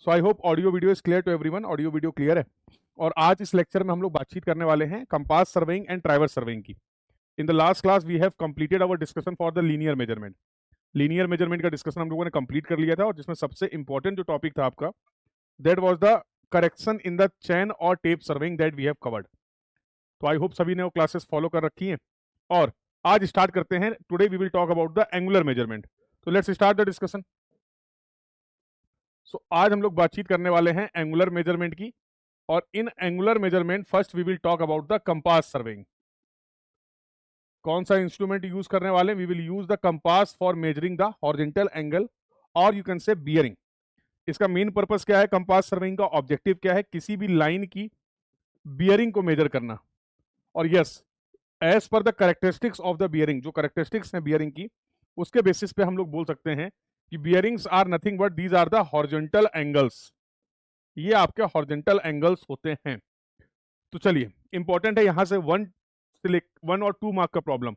So I hope audio video is clear to everyone. Audio video clear है। और आज इस लेक्चर में हम लोग बातचीत करने वाले हैं compass surveying and traverse surveying की। In the last class we have completed our discussion for the linear measurement. Linear measurement का डिस्कशन हम लोगों ने कंप्लीट कर लिया था, और जिसमें सबसे इंपॉर्टेंट जो टॉपिक था आपका, that was the correction in the chain और tape surveying that we have covered. तो आई होप सभी ने वो क्लासेस फॉलो कर रखी हैं। और आज स्टार्ट करते हैं। Today we will talk about the angular measurement. तो let's start the discussion. So आज हम लोग बातचीत करने वाले हैं एंगुलर मेजरमेंट की। और in angular measurement first we will talk about the compass surveying. कौन सा इंस्ट्रूमेंट यूज करने वाले? We will use the compass for measuring the horizontal angle, और यू कैन से बियरिंग। इसका मेन पर्पस क्या है? कंपास सर्वेइंग का objective क्या है? किसी भी लाइन की बियरिंग को मेजर करना। और yes, as per the characteristics of the bearing, जो कैरेक्टरिस्टिक्स हैं बियरिंग की, उसके बेसिस पे हम लोग बोल सकते हैं कि bearings are nothing but these are the horizontal angles. ये आपके हॉरिजॉन्टल एंगल्स होते हैं। तो चलिए, इंपॉर्टेंट है यहां से 1 और 2 मार्क का प्रॉब्लम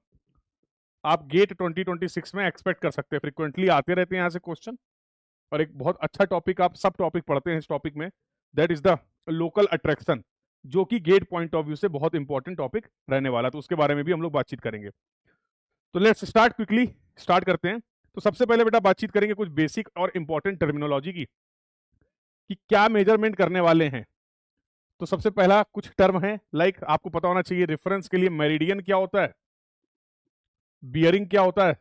आप गेट 2026 में एक्सपेक्ट कर सकते हैं। फ्रिक्वेंटली आते रहते हैं यहां से क्वेश्चन। और एक बहुत अच्छा टॉपिक आप सब टॉपिक पढ़ते हैं इस टॉपिक में, that is the local attraction, जो कि गेट पॉइंट ऑफ व्यू से बहुत इंपॉर्टेंट टॉपिक रहने वाला। तो उसके बारे में भी हम लोग बातचीत करेंगे। तो लेट्स स्टार्ट क्विकली, स्टार्ट करते हैं। तो सबसे पहले बेटा बातचीत करेंगे कुछ बेसिक और इंपॉर्टेंट टर्मिनोलॉजी की, कि क्या मेजरमेंट करने वाले हैं। तो सबसे पहला कुछ टर्म है, लाइक आपको पता होना चाहिए रेफरेंस के लिए मेरिडियन क्या होता है, बियरिंग क्या होता है।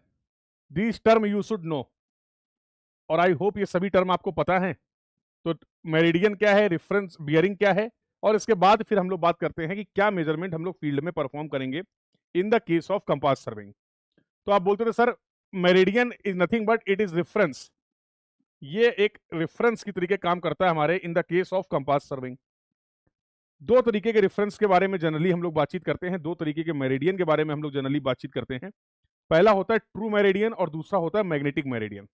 This term you should no, और आई होप ये सभी टर्म आपको पता है। तो मेरिडियन क्या है, रेफरेंस, बियरिंग क्या है, और इसके बाद फिर हम लोग बात करते हैं कि क्या मेजरमेंट हम लोग फील्ड में परफॉर्म करेंगे इन the case of compass serving. तो आप बोलते थे sir meridian is nothing but it is reference. ये एक रेफरेंस की तरीके काम करता है हमारे इन the case of compass serving. दो तरीके के रेफरेंस के बारे में जनरली हम लोग बातचीत करते हैं, दो तरीके के मेरिडियन के बारे में हम लोग जनरली बातचीत करते हैं। पहला होता है ट्रू मेरिडियन और दूसरा होता है मैग्नेटिक मेरिडियन।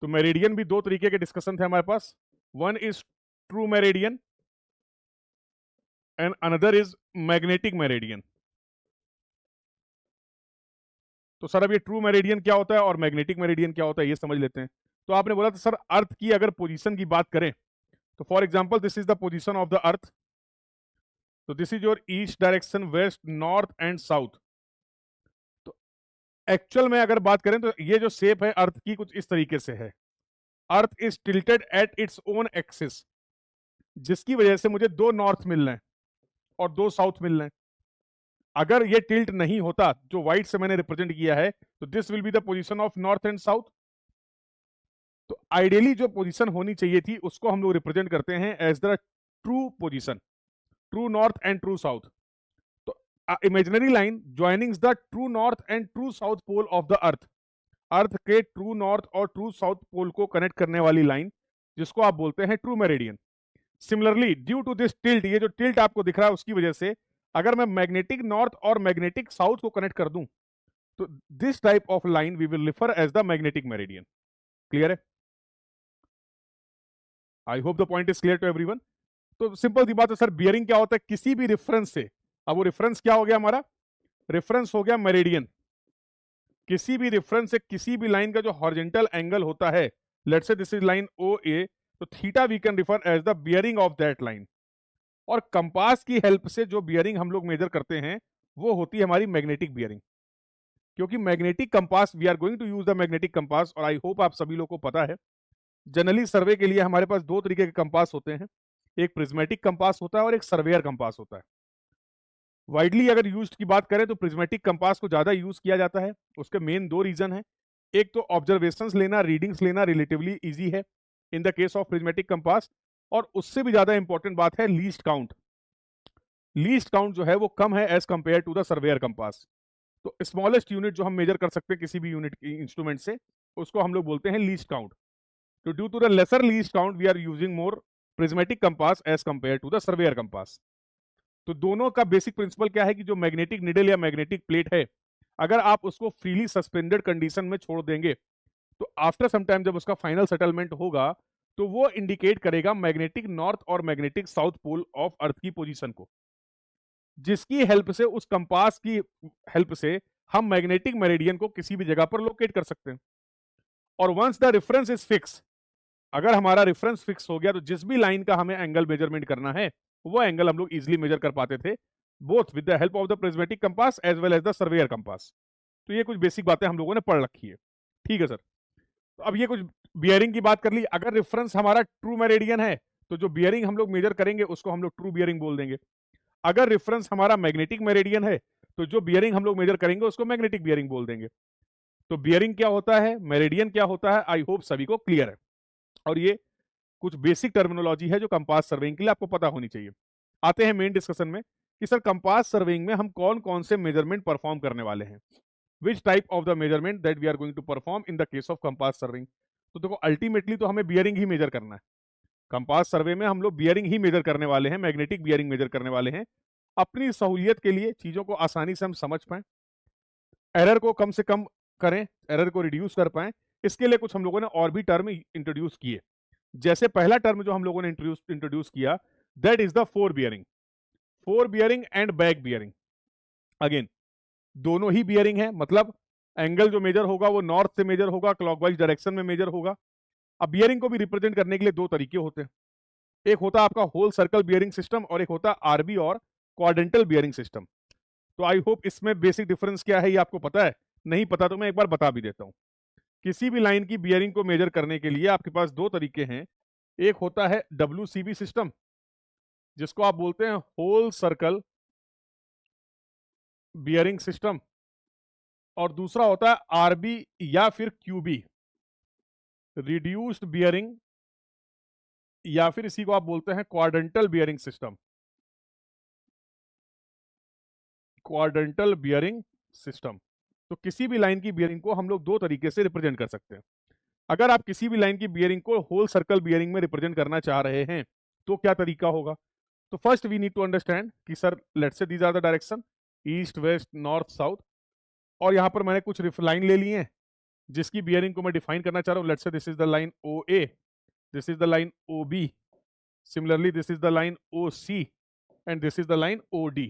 तो मेरिडियन भी दो तरीके के डिस्कशन थे हमारे पास। One is true meridian and another is magnetic meridian. तो सर अब ये ट्रू मेरिडियन क्या होता है और मैग्नेटिक मेरिडियन क्या होता है, ये समझ लेते हैं। तो आपने बोला था सर अर्थ की अगर पोजीशन की बात करें, तो for example this is the position of the earth. तो this is your east direction, west, north and south. तो एक्चुअल में अगर बात करें तो ये जो शेप है अर्थ की कुछ इस तरीके से है। Earth is tilted at its own axis, जिसकी वजह से मुझे दो नॉर्थ मिल रहे हैं और दो साउथ मिल रहे हैं। अगर ये टिल्ट नहीं होता, जो व्हाइट से मैंने रिप्रेजेंट किया है, तो this will be the position of north and south. तो आइडियली जो पोजीशन होनी चाहिए थी उसको हम लोग रिप्रेजेंट करते हैं as the true position, true north and true south. तो imaginary line joining the true north and true south pole of the earth, earth के ट्रू नॉर्थ और ट्रू साउथ पोल को कनेक्ट करने वाली लाइन, जिसको आप बोलते हैं true meridian. Similarly due to this tilt, ये जो टिल्ट आपको दिख रहा है उसकी वजह से अगर मैं मैग्नेटिक नॉर्थ और मैग्नेटिक साउथ को कनेक्ट कर दूं, तो this type of line we will refer as the magnetic meridian. Clear है? I hope the point is clear to everyone. तो सिंपल सी बात है सर, बियरिंग क्या होता है? किसी भी रेफरेंस से, अब वो रेफरेंस क्या हो गया हमारा? रेफरेंस हो गया मेरिडियन। किसी भी रेफरेंस से किसी भी लाइन का जो हॉरिजॉन्टल एंगल होता है, let's say this is line O A, तो theta we can refer as the bearing of that line. और कंपास की हेल्प से जो बियरिंग हम लोग मेजर करते हैं वो होती है हमारी मैग्नेटिक बियरिंग। क्योंकि magnetic compass, we are going to use the magnetic compass, और आई होप आप सभी लोग को पता है जनरली सर्वे के लिए हमारे पास दो तरीके के कंपास होते हैं। एक प्रिज्मेटिक कंपास होता है और एक सर्वेयर कंपास होता है। वाइडली अगर यूज्ड की बात करें तो प्रिज्मेटिक कंपास को ज्यादा यूज किया जाता है। उसके मेन दो रीजन है। एक तो ऑब्जर्वेशंस लेना, रीडिंग्स लेना रिलेटिवली इजी है इन the case of prismatic compass, और उससे भी ज्यादा इंपॉर्टेंट बात है लीस्ट काउंट। लीस्ट काउंट जो है वो कम है as compare to the surveyor compass. तो स्मॉलेस्ट यूनिट जो हम मेजर कर सकते हैं किसी भी यूनिट इंस्ट्रूमेंट से, उसको हम लोग बोलते हैं लीस्ट काउंट। तो due to the lesser least count we are using more prismatic compass as compare to the surveyor compass. तो दोनों का बेसिक प्रिंसिपल क्या है कि जो मैग्नेटिक निडल या मैग्नेटिक प्लेट है, अगर आप उसको फ्रीली सस्पेंडेड कंडीशन में छोड़ देंगे, तो आफ्टर सम टाइम जब उसका फाइनल सेटलमेंट होगा, तो वो इंडिकेट करेगा मैग्नेटिक नॉर्थ और magnetic south pole of earth की पोजीशन को, जिसकी हेल्प से, उस कंपास की हेल्प से हम मैग्नेटिक मेरिडियन को किसी भी जगह पर लोकेट कर सकते हैं। और once the reference is fix, अगर हमारा रेफरेंस फिक्स हो गया तो जिस भी लाइन का हमें एंगल मेजरमेंट करना है वो एंगल हम लोग इजीली मेजर कर पाते थे, both with the help of the prismatic compass as well as the surveyor compass. तो ये कुछ बेसिक बातें हम लोगों ने पढ़ रखी है, ठीक है सर। तो अब ये कुछ बियरिंग की बात कर ली। अगर रेफरेंस हमारा ट्रू मेरिडियन है तो जो बियरिंग हम लोग मेजर करेंगे उसको हम लोग ट्रू बियरिंग बोल देंगे। अगर रेफरेंस हमारा मैग्नेटिक मेरिडियन है तो जो बियरिंग हम लोग मेजर करेंगे उसको मैग्नेटिक बियरिंग बोल देंगे। तो बियरिंग क्या होता है, मेरिडियन क्या होता है, आई होप सभी को क्लियर है। और ये कुछ बेसिक टर्मिनोलॉजी है जो कंपास सर्वेइंग के लिए आपको पता होनी चाहिए। आते हैं मेन डिस्कशन में कि सर कंपास सर्वेइंग में हम कौन कौन से मेजरमेंट परफॉर्म करने वाले हैं, which type of the measurement that we are going to perform in the case of compass surveying. तो देखो अल्टीमेटली तो हमें बियरिंग ही मेजर करना है। कंपास सर्वे में हम लोग बियरिंग ही मेजर करने वाले हैं, मैग्नेटिक बियरिंग मेजर करने वाले हैं, अपनी सहूलियत के लिए, चीजों को आसानी से हम समझ पाए, एरर को कम से कम करें, एरर को रिड्यूस कर पाए। इसके लिए कुछ हम लोगों ने और भी टर्म इंट्रोड्यूस किए। जैसे पहला टर्म जो हम लोगों ने इंट्रोड्यूस किया that is the fore bearing and back bearing. Again दोनों ही बियरिंग है, मतलब एंगल जो मेजर होगा वो नॉर्थ से मेजर होगा, क्लॉकवाइज डायरेक्शन में मेजर होगा। अब बियरिंग को भी रिप्रेजेंट करने के लिए दो तरीके होते हैं, एक होता है आपका होल सर्कल बियरिंग सिस्टम और एक होता है आरबी और क्वाड्रेंटल बियरिंग सिस्टम। तो आई होप इसमें बेसिक डिफरेंस क्या है ये आपको पता है, नहीं पता तो मैं एक बार बता भी देता हूं। किसी भी लाइन की बियरिंग को मेजर करने के लिए आपके पास दो तरीके हैं, एक होता है WCB सिस्टम जिसको आप बोलते हैं होल सर्कल बियरिंग सिस्टम, और दूसरा होता है आरबी या फिर क्यूबी रिड्यूस्ड बियरिंग, या फिर इसी को आप बोलते हैं quadrantal bearing system, quadrantal bearing system. तो किसी भी लाइन की बियरिंग को हम लोग दो तरीके से रिप्रेजेंट कर सकते हैं। अगर आप किसी भी लाइन की बियरिंग को होल सर्कल बियरिंग में रिप्रेजेंट करना चाह रहे हैं तो क्या तरीका होगा। तो first we need to understand कि sir let's say these are the direction east west north south, और यहां पर मैंने कुछ लाइन ले ली है जिसकी बियरिंग को मैं डिफाइन करना चाह रहा हूं। Let's say this is the line OA, this is the line OB, similarly this is the line OC and this is the line OD।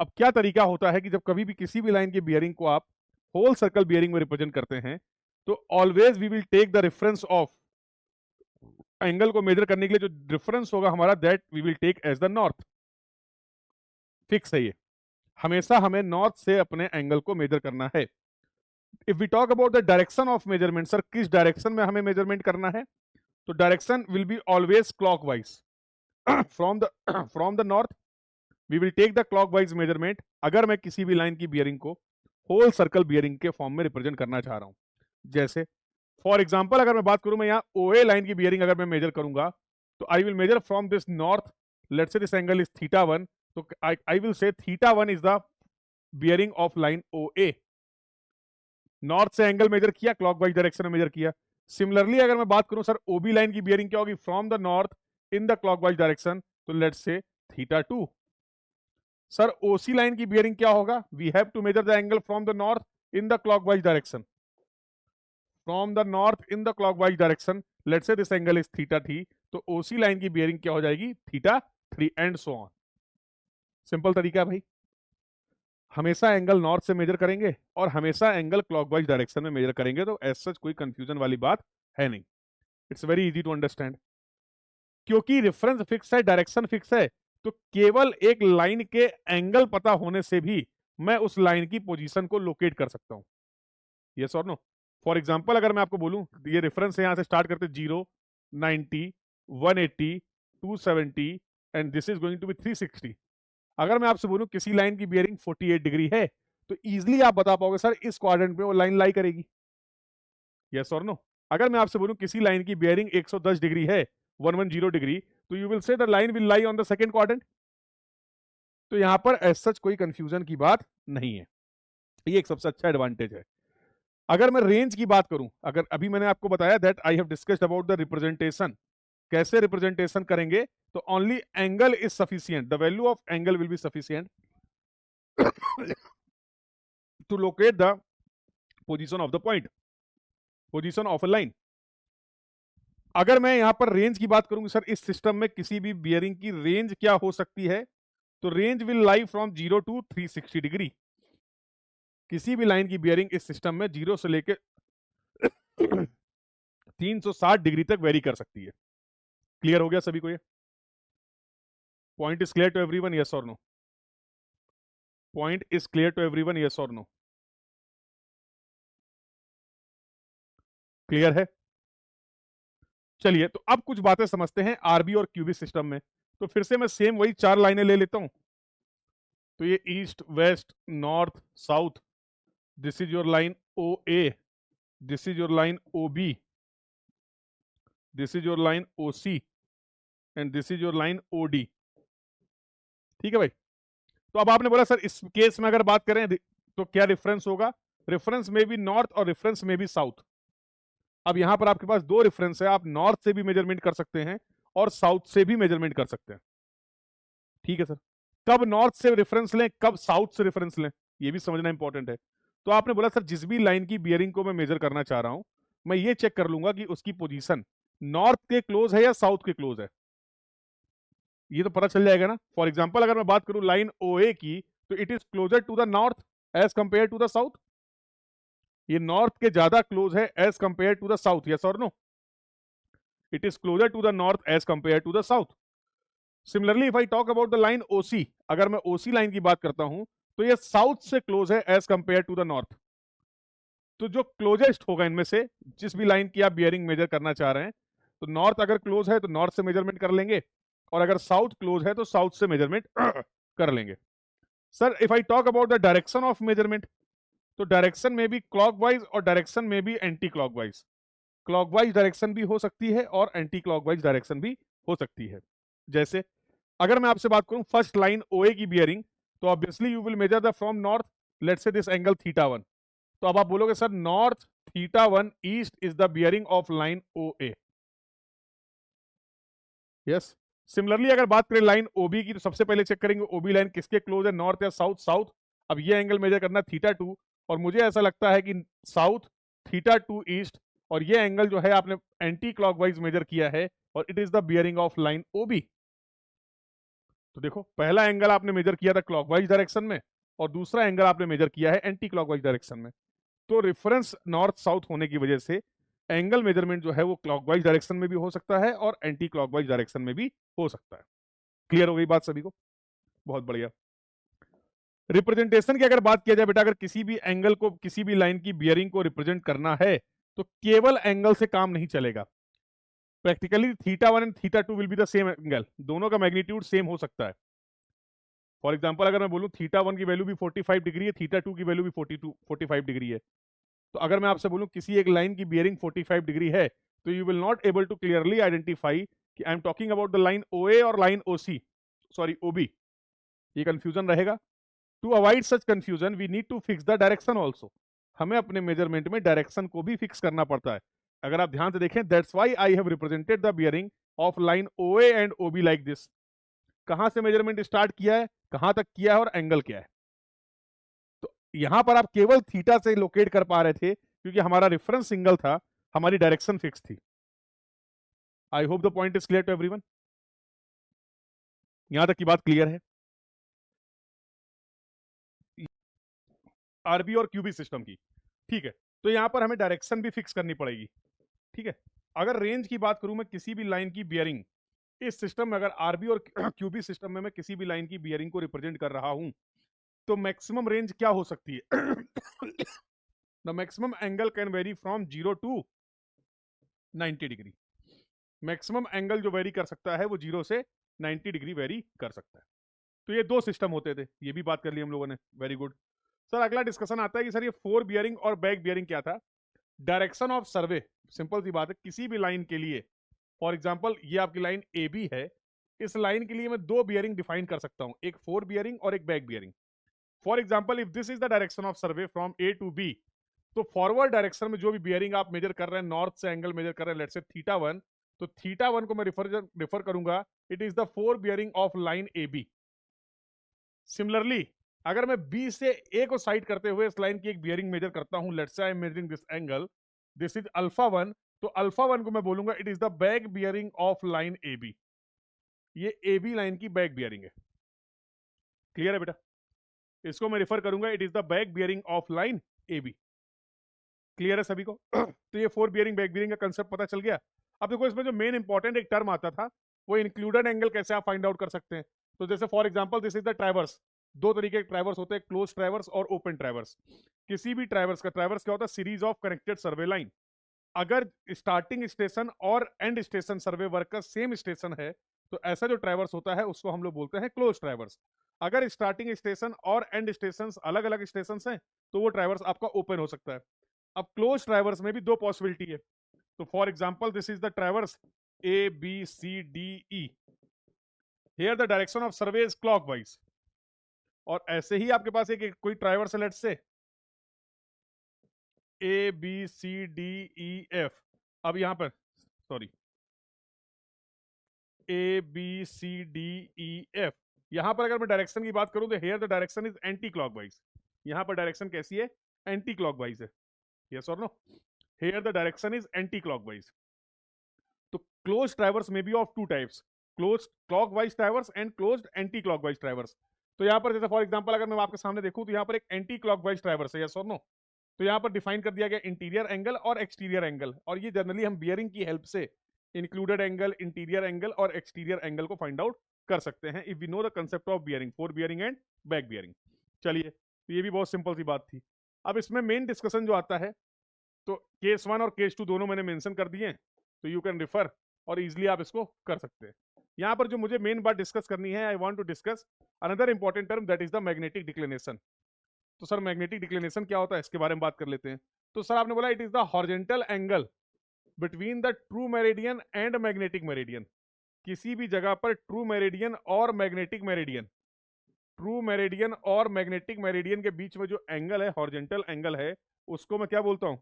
अब क्या तरीका होता है कि जब कभी भी किसी भी लाइन की बियरिंग को आप होल सर्कल बियरिंग में रिप्रेजेंट करते हैं तो always we will take the reference of angle को मेजर करने के लिए जो रेफरेंस होगा हमारा that we will take as the north. Fix है ये, हमेशा हमें नॉर्थ से अपने एंगल को मेजर करना है। If we talk about the direction of measurement, sir किस डायरेक्शन में हमें मेजरमेंट करना है, तो direction will be always clockwise from the north we will take the clockwise measurement. अगर मैं किसी भी लाइन की बियरिंग को होल सर्कल बियरिंग के फॉर्म में रिप्रेजेंट करना चाह रहा हूं, जैसे फॉर एग्जांपल अगर मैं बात करूं, मैं यहाँ OA लाइन की बियरिंग अगर मैं मेजर करूंगा तो I will measure from this north, let's say this angle is θ1, तो I will say θ1 is the bearing of line OA। North से एंगल मेजर किया, क्लॉकवाइज डायरेक्शन में मेजर किया। सिमिलरली अगर मैं बात करूं सर OB लाइन की बियरिंग क्या होगी, from the north in the clockwise direction, तो let's say θ2। Sir OC line की बियरिंग क्या होगा, we have to major the angle from the north in the clockwise direction, from the north in the clockwise direction, let's say this angle is θ3, तो OC line की bearing क्या हो जाएगी, θ3 and so on. Simple तरीका है भाई, हमेशा angle north से मेजर करेंगे और हमेशा एंगल क्लॉकवाइज डायरेक्शन में मेजर करेंगे, तो एज सच कोई कंफ्यूजन वाली बात है नहीं, it's very easy to understand. क्योंकि रेफरेंस फिक्स है, डायरेक्शन फिक्स है, तो केवल एक लाइन के एंगल पता होने से भी मैं उस लाइन की पोजीशन को लोकेट कर सकता हूं, यस और नो। फॉर एग्जांपल अगर मैं आपको बोलूं, ये रेफरेंस है, यहां से स्टार्ट करते 0, 90, 180, 270 and this is going to be 360। अगर मैं आपसे बोलूं किसी लाइन की बियरिंग 48 डिग्री है तो इजीली आप बता पाओगे सर इस क्वाड्रेंट में वो लाइन लाई करेगी, यस और नो। अगर मैं आपसे बोलूं किसी लाइन की बियरिंग 110 डिग्री है, 110 डिग्री, तो you will say the line will lie on the second quadrant. तो यहां पर एज सच कोई कंफ्यूजन की बात नहीं है, ये एक सबसे अच्छा एडवांटेज है। अगर मैं रेंज की बात करूं, अगर अभी मैंने आपको बताया that I have discussed about the representation, कैसे रिप्रेजेंटेशन करेंगे, तो only angle is sufficient, the value of angle will be sufficient to locate the position of the point, position of a line. अगर मैं यहां पर रेंज की बात करूंगी, सर इस सिस्टम में किसी भी बियरिंग की रेंज क्या हो सकती है, तो range will lie from 0 to 360 degree. किसी भी लाइन की बियरिंग इस सिस्टम में 0 से लेकर 360 डिग्री तक वेरी कर सकती है। क्लियर हो गया सभी को ये? Point is clear to everyone, yes और no? Point is clear to everyone, yes और नो? क्लियर है? चलिए, तो अब कुछ बातें समझते हैं आरबी और क्यूबी सिस्टम में। तो फिर से मैं सेम वही 4 लाइनें ले लेता हूं। तो ये east, west, north, south, this is your line O A, this is your line O B, this is your line O C, and this is your line O D. ठीक है भाई? तो अब आपने बोला सर इस केस में अगर बात करें तो क्या रेफरेंस होगा? रेफरेंस में भी नॉर्थ और रेफरेंस में भी साउथ। अब यहां पर आपके पास दो रेफरेंस है, आप नॉर्थ से भी मेजरमेंट कर सकते हैं और साउथ से भी मेजरमेंट कर सकते हैं। ठीक है सर? कब नॉर्थ से रेफरेंस लें, कब साउथ से रेफरेंस लें, ये भी समझना इंपॉर्टेंट है। तो आपने बोला सर जिस भी लाइन की बियरिंग को मैं मेजर करना चाह रहा हूं, मैं ये चेक कर लूंगा कि उसकी पोजीशन नॉर्थ के क्लोज है या साउथ के क्लोज है। ये तो पता चल जाएगा ना। फॉर एग्जाम्पल अगर मैं बात करूं लाइन ओ ए की, तो it is closer to the north as compare to the south. ये नॉर्थ के ज्यादा क्लोज है as compare to the south, yes और no? It is closer to the north as compare to the south. Similarly if I talk about the line O C, अगर मैं ओसी line की बात करता हूं, तो ये साउथ से क्लोज है as compare to the north. तो जो क्लोजेस्ट होगा इनमें से, जिस भी लाइन की आप बियरिंग मेजर करना चाह रहे हैं, तो नॉर्थ अगर क्लोज है तो नॉर्थ से मेजरमेंट कर लेंगे, और अगर साउथ क्लोज है तो साउथ से मेजरमेंट कर लेंगे। Sir if I talk about the direction of measurement, तो डायरेक्शन में भी क्लॉकवाइज और डायरेक्शन में भी एंटी क्लॉकवाइज। क्लॉकवाइज डायरेक्शन भी हो सकती है और एंटी क्लॉकवाइज डायरेक्शन भी हो सकती है। जैसे अगर मैं आपसे बात करूं फर्स्ट लाइन ओए की बियरिंग, तो obviously you will measure the from north, let's say this angle θ1। तो अब आप बोलोगे sir north θ1 east is the bearing of line O A. Yes. Similarly अगर बात करें लाइन ओबी की, तो सबसे पहले चेक करेंगे ओबी लाइन किसके क्लोज है, नॉर्थ या साउथ? साउथ। अब ये एंगल मेजर करना θ2, और मुझे ऐसा लगता है कि साउथ θ2 ईस्ट, और ये एंगल जो है आपने एंटी क्लॉकवाइज मेजर किया है, और it is the bearing of line O B. तो देखो पहला एंगल आपने मेजर किया था क्लॉकवाइज डायरेक्शन में, और दूसरा एंगल आपने मेजर किया है एंटी क्लॉकवाइज डायरेक्शन में। तो रेफरेंस नॉर्थ साउथ होने की वजह से एंगल मेजरमेंट जो है वो क्लॉकवाइज डायरेक्शन में भी हो सकता है और एंटी क्लॉकवाइज डायरेक्शन में भी हो सकता है। क्लियर हो गई बात सभी को? बहुत बढ़िया। रिप्रेजेंटेशन की अगर बात किया जाए बेटा, अगर किसी भी एंगल को, किसी भी लाइन की बियरिंग को रिप्रेजेंट करना है, तो केवल एंगल से काम नहीं चलेगा। Practically θ1 and θ2 will be the same angle, दोनों का मैग्नीट्यूड सेम हो सकता है। फॉर एग्जांपल अगर मैं बोलूं θ1 की वैल्यू भी 45 डिग्री है, θ2 की वैल्यू भी 45 डिग्री है, तो अगर मैं आपसे बोलूं किसी एक लाइन की बियरिंग 45 डिग्री है, तो you will not able to clearly identify कि I am talking about the line O A और line O C, sorry O B. ये कंफ्यूजन रहेगा। To avoid such confusion we need to fix the direction also. हमें अपने measurement में direction को भी fix करना पड़ता है। अगर आप ध्यान से देखें, that's why I have represented the bearing of line O A and O B like this. कहां से मेजरमेंट स्टार्ट किया है, कहां तक किया है, और एंगल क्या है। तो यहां पर आप केवल थीटा से लोकेट कर पा रहे थे क्योंकि हमारा रेफरेंस सिंगल था, हमारी डायरेक्शन फिक्स थी। I hope the point is clear to everyone. यहां तक की बात क्लियर है? आरबी और क्यूबी सिस्टम की, ठीक है। तो यहां पर हमें डायरेक्शन भी फिक्स करनी पड़ेगी, ठीक है। अगर रेंज की बात करूं मैं किसी भी लाइन की बियरिंग, इस सिस्टम में अगर आरबी और क्यूबी सिस्टम में मैं किसी भी लाइन की बियरिंग को रिप्रेजेंट कर रहा हूं, तो मैक्सिमम रेंज क्या हो सकती है? The maximum angle can vary from 0 to 90 degree. Maximum angle जो वेरी कर सकता है वो 0 से 90 डिग्री वेरी कर सकता है। तो ये दो सिस्टम होते थे, ये भी बात कर ली हम लोगों ने, वेरी गुड। सर अगला डिस्कशन आता है कि सर ये फोर बियरिंग और बैक बियरिंग क्या था। डायरेक्शन ऑफ सर्वे, सिंपल सी बात है, किसी भी लाइन के लिए, फॉर एग्जांपल ये आपकी लाइन ए बी है, इस लाइन के लिए मैं दो बियरिंग डिफाइन कर सकता हूं, एक फोर बियरिंग और एक back bearing. For example if this is the direction of survey from A to B, तो फॉरवर्ड डायरेक्शन में जो भी बियरिंग आप मेजर कर रहे हैं, नॉर्थ से एंगल मेजर कर रहे हैं, लेट्स से θ1, तो θ1 को मैं रिफर करूंगा, it is the fore bearing of line A B. Similarly अगर मैं बी से ए को साइड करते हुए इस लाइन की एक बियरिंग मेजर करता हूं, let's say I am measuring this angle, this is α1, तो α1 को मैं बोलूंगा it is the back bearing of line A B. ये ए बी लाइन की बैक बियरिंग है। क्लियर है बेटा? इसको मैं रिफर करूंगा, it is the back bearing of line A B. Clear है सभी को? तो ये फोर बियरिंग बैक बियरिंग का कंसेप्ट पता चल गया। अब देखो इसमें जो मेन इंपॉर्टेंट एक टर्म आता था वो इंक्लूडेड एंगल कैसे आप फाइंड आउट कर सकते हैं। तो जैसे for example this is the traverse. दो तरीके के ट्रैवर्स होते हैं, क्लोज ट्रैवर्स और ओपन ट्रैवर्स। किसी भी ट्रैवर्स का ट्रैवर्स क्या होता है? Series of connected survey line. अगर स्टार्टिंग स्टेशन और एंड स्टेशन सर्वे वर्क का सेम स्टेशन है तो ऐसा जो ट्रैवर्स होता है उसको हम लोग बोलते हैं क्लोज ट्रैवर्स। अगर स्टार्टिंग स्टेशन और एंड स्टेशन अलग अलग स्टेशन हैं तो वो ट्रैवर्स आपका ओपन हो सकता है। अब क्लोज ट्रैवर्स में भी दो पॉसिबिलिटी है। तो for example this is the traverse A B C D E. Here the direction of survey is clockwise. और ऐसे ही आपके पास एक कोई ट्रैवर्स है, let's say A B C D E F. अब यहां पर sorry A B C D E F, यहां पर अगर मैं डायरेक्शन की बात करूं तो here the direction is anti clockwise. यहां पर डायरेक्शन कैसी है? एंटी क्लॉकवाइज है। यस और no? Here the direction is anti clockwise. तो क्लोज ट्रैवर्स में be of two types, close clockwise traverse and closed anti clockwise traverse. तो यहां पर जैसे फॉर एग्जांपल अगर मैं आपके सामने देखूं तो यहां पर एक एंटी क्लॉकवाइज ट्रैवर्स है। यस और नो? तो यहां पर डिफाइन कर दिया गया इंटीरियर एंगल और एक्सटीरियर एंगल, और ये जनरली हम बियरिंग की हेल्प से इंक्लूडेड एंगल, इंटीरियर एंगल और एक्सटीरियर एंगल को फाइंड आउट कर सकते हैं if we know the concept of bearing, fore bearing and back bearing. चलिए, तो ये भी बहुत सिंपल सी बात थी। अब इसमें मेन डिस्कशन जो आता है, तो केस 1 और केस 2 दोनों मैंने मेंशन कर दिए, तो यू कैन रिफर और इजीली आप इसको कर सकते हैं। यहां पर जो मुझे मेन बात डिस्कस करनी है, I want to discuss another important term, that is the magnetic declination. तो सर मैग्नेटिक डिक्लिनेशन क्या होता है, इसके बारे में बात कर लेते हैं। तो सर आपने बोला it is the horizontal angle between the true meridian and magnetic meridian. किसी भी जगह पर ट्रू मेरिडियन और मैग्नेटिक मेरिडियन, ट्रू मेरिडियन और मैग्नेटिक मेरिडियन के बीच में जो एंगल है, हॉरिजॉन्टल एंगल है, उसको मैं क्या बोलता हूं?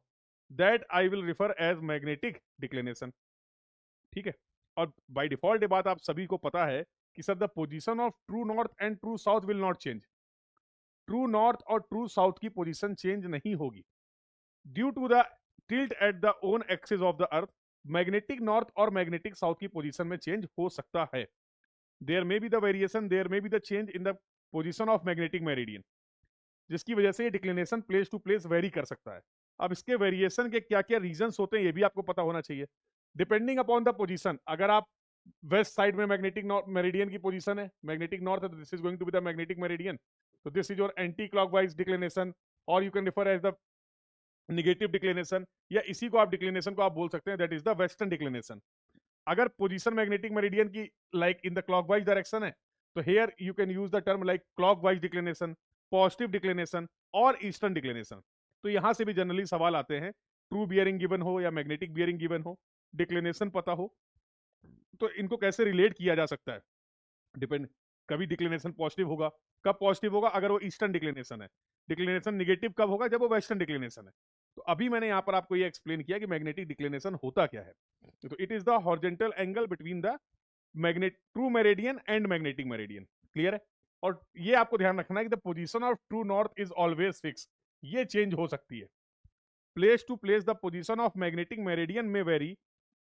That I will refer as magnetic declination. ठीक है? और बाय डिफॉल्ट ये बात आप सभी को पता है कि sir the position of true north and true south will not change. True north और ट्रू साउथ की पोजीशन चेंज नहीं होगी due to the tilt at the own axis of the earth. Magnetic north और magnetic south की position में change हो सकता है। There may be the variation, there may be the change in the position of magnetic meridian, जिसकी वजह से ये declination place to place very कर सकता है। अब इसके वेरिएशन के क्या क्या रीजंस होते हैं ये भी आपको पता होना चाहिए। डिपेंडिंग अपॉन द पोजीशन, अगर आप वेस्ट साइड में मैग्नेटिक मेरिडियन की पोजीशन है, मैग्नेटिक नॉर्थ है, तो this is going to be the magnetic meridian. तो this is your anti clockwise declination, और you can refer as the negative declination, या इसी को आप डिक्लिनेशन को आप बोल सकते हैं that is the western declination. अगर पोजीशन मैग्नेटिक मेरिडियन की like in the clockwise direction है तो here you can use the term like clockwise declination, positive declination और ईस्टर्न डिक्लिनेशन। तो यहां से भी जनरली सवाल आते हैं, ट्रू बियरिंग गिवन हो या मैग्नेटिक बियरिंग गिवन हो, डिक्लिनेशन पता हो, तो इनको कैसे रिलेट किया जा सकता है? डिपेंड, कभी डिक्लिनेशन पॉजिटिव होगा, कब पॉजिटिव होगा? अगर वो ईस्टर्न डिक्लिनेशन है। डिक्लिनेशन निगेटिव कब होगा? जब वो वेस्टर्न डिक्लिनेशन है। तो अभी मैंने यहां पर आपको ये एक्सप्लेन किया कि मैग्नेटिक डिक्लिनेशन होता क्या है। तो it is the horizontal angle between the magnet true meridian and magnetic meridian. Clear है? और ये आपको ध्यान रखना है कि the position of true north is always fix, ये चेंज हो सकती है। Place to place the position of magnetic meridian में vary,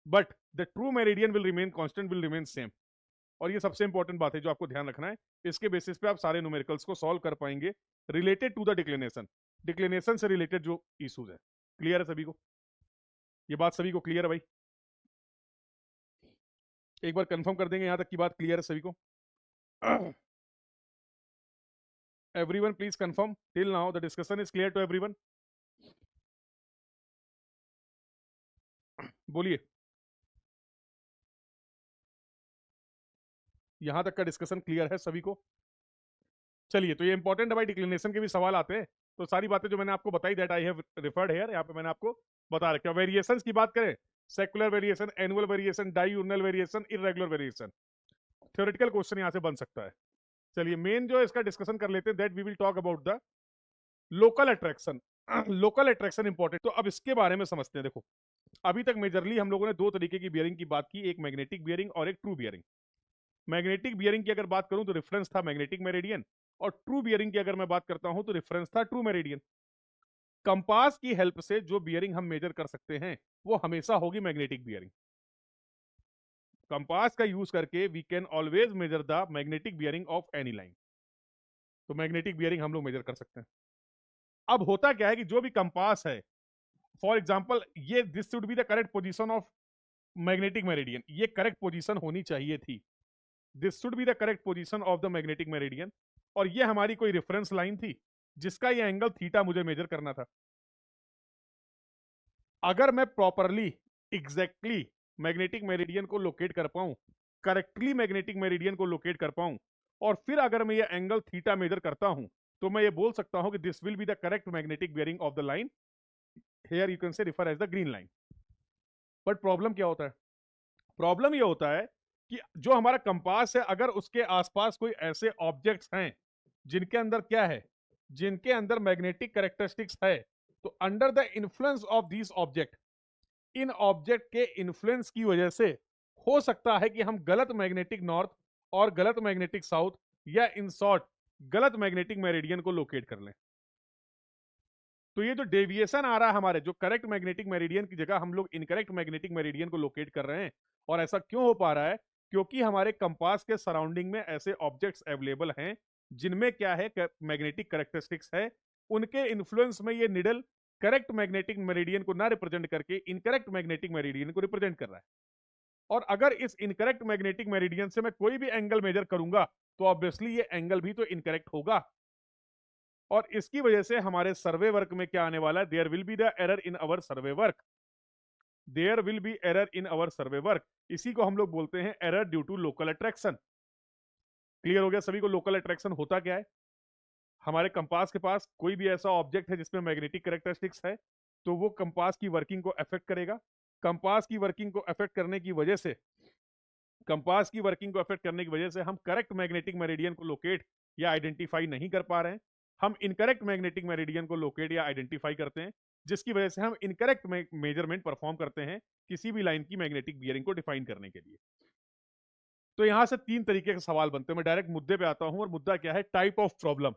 but the true meridian will remain constant, will remain same. और ये सबसे इंपॉर्टेंट बात है जो आपको ध्यान रखना है। इसके बेसिस पे आप सारे न्यूमेरिकल्स को सॉल्व कर पाएंगे related to the declination, declination से रिलेटेड जो इश्यूज है। क्लियर है सभी को? ये बात सभी को क्लियर है भाई? एक बार कंफर्म कर देंगे यहां तक की बात क्लियर है सभी को? Everyone please confirm till now the discussion is clear to everyone? बोलिए, यहां तक का डिस्कशन क्लियर है सभी को? चलिए, तो ये इंपॉर्टेंट है भाई, डिक्लिनेशन के भी सवाल आते हैं। तो सारी बातें जो मैंने आपको बताई that I have referred here, यहाँ पे मैंने आपको बता रखा। वेरिएशंस की बात करें, secular variation, annual variation, diurnal variation, irregular variation, theoretical question यहाँ से बन सकता है। चलिए, मेन जो इसका डिस्कशन कर लेते हैं, that we will talk about the local attraction. Local attraction important, तो अब इसके बारे में समझते हैं। देखो, अभी तक मेजरली हम लोगों ने दो तरीके की बियरिंग की बात की, एक मैग्नेटिक बियरिंग और एक ट्रू बियरिंग। मैग्नेटिक बियरिंग की अगर बात करूं तो रेफरेंस था मैग्नेटिक मेरिडियन, और ट्रू बियरिंग की अगर मैं बात करता हूं तो रेफरेंस था ट्रू मेरिडियन। कंपास की हेल्प से जो बियरिंग हम मेजर कर सकते हैं वो हमेशा होगी मैग्नेटिक बियरिंग। कंपास का यूज करके we can always measure the magnetic bearing of any line. तो मैग्नेटिक बियरिंग हम लोग मेजर कर सकते हैं। अब होता क्या है कि जो भी कंपास है, फॉर एग्जाम्पल ये this should be the correct position of magnetic meridian, ये करेक्ट पोजिशन होनी चाहिए थी, this should be the correct position of the magnetic meridian, और ये हमारी कोई रेफरेंस लाइन थी जिसका ये एंगल थीटा मुझे मेजर करना था। अगर मैं प्रॉपरली एग्जैक्टली मैग्नेटिक मेरिडियन को लोकेट कर पाऊं, करेक्टली मैग्नेटिक मेरिडियन को लोकेट कर पाऊं, और फिर अगर मैं ये एंगल थीटा मेजर करता हूं, तो मैं ये बोल सकता हूं कि this will be the correct magnetic bearing of the line, here you can say refer as the green line. But problem क्या होता है? प्रॉब्लम ये होता है कि जो हमारा कंपास है, अगर उसके आसपास कोई ऐसे ऑब्जेक्ट्स हैं जिनके अंदर क्या है, जिनके अंदर मैग्नेटिक कैरेक्टरिस्टिक्स है, तो under the influence of this object, in object के इन्फ्लुएंस की वजह से हो सकता है कि हम गलत मैग्नेटिक नॉर्थ और गलत मैग्नेटिक साउथ, या इन शॉर्ट गलत मैग्नेटिक मेरिडियन को लोकेट कर लें। तो ये जो डेविएशन आ रहा है हमारे, जो करेक्ट मैग्नेटिक मेरिडियन की जगह हम लोग इनकरेक्ट मैग्नेटिक मेरिडियन को लोकेट कर रहे हैं, और ऐसा क्यों हो पा रहा है? क्योंकि हमारे कंपास के सराउंडिंग में ऐसे ऑब्जेक्ट्स अवेलेबल हैं जिनमें क्या है, मैग्नेटिक कैरेक्टरिस्टिक्स है, उनके इन्फ्लुएंस में ये निडल करेक्ट मैग्नेटिक मेरिडियन को ना रिप्रेजेंट करके इनकरेक्ट मैग्नेटिक मेरिडियन को रिप्रेजेंट कर रहा है। और अगर इस इनकरेक्ट मैग्नेटिक मेरिडियन से मैं कोई भी एंगल मेजर करूंगा, तो ऑब्वियसली ये एंगल भी तो इनकरेक्ट होगा, और इसकी वजह से हमारे सर्वे वर्क में क्या आने वाला है? There will be the error in our survey work, there will be error in our survey work. इसी को हम लोग बोलते हैं error due to local attraction. Clear हो गया सभी को? लोकल अट्रैक्शन होता क्या है? हमारे कंपास के पास कोई भी ऐसा ऑब्जेक्ट है जिसमें मैग्नेटिक कैरेक्टरिस्टिक्स है, तो वो कंपास की वर्किंग को अफेक्ट करेगा। कंपास की वर्किंग को अफेक्ट करने की वजह से, कंपास की वर्किंग को अफेक्ट करने की वजह से हम करेक्ट मैग्नेटिक मेरिडियन को लोकेट या आइडेंटिफाई नहीं कर पा रहे हैं, हम इनकरेक्ट मैग्नेटिक मेरिडियन को लोकेट या आइडेंटिफाई करते हैं, जिसकी वजह से हम इनकरेक्ट मेजरमेंट परफॉर्म करते हैं किसी भी लाइन की मैग्नेटिक बियरिंग को डिफाइन करने के लिए। तो यहां से तीन तरीके के सवाल बनते हैं। मैं डायरेक्ट मुद्दे पे आता हूं, और मुद्दा क्या है? Type of problem.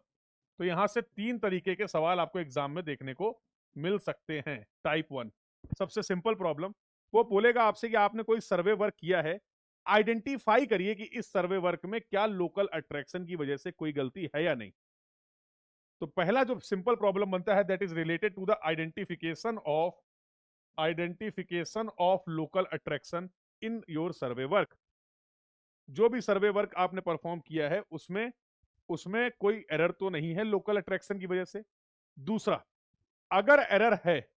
तो यहां से तीन तरीके के सवाल आपको एग्जाम में देखने को मिल सकते हैं। टाइप 1, सबसे सिंपल प्रॉब्लम, वो बोलेगा आपसे कि आपने कोई सर्वे वर्क किया है, आइडेंटिफाई करिए कि इस सर्वे वर्क में क्या लोकल अट्रैक्शन की वजह से कोई गलती है या नहीं। तो पहला जो सिंपल प्रॉब्लम बनता है, that is related to the identification of local attraction in your survey work. जो भी सर्वे वर्क आपने परफॉर्म किया है उसमें उसमें कोई एरर तो नहीं है लोकल अट्रैक्शन की वजह से। दूसरा, अगर एरर है,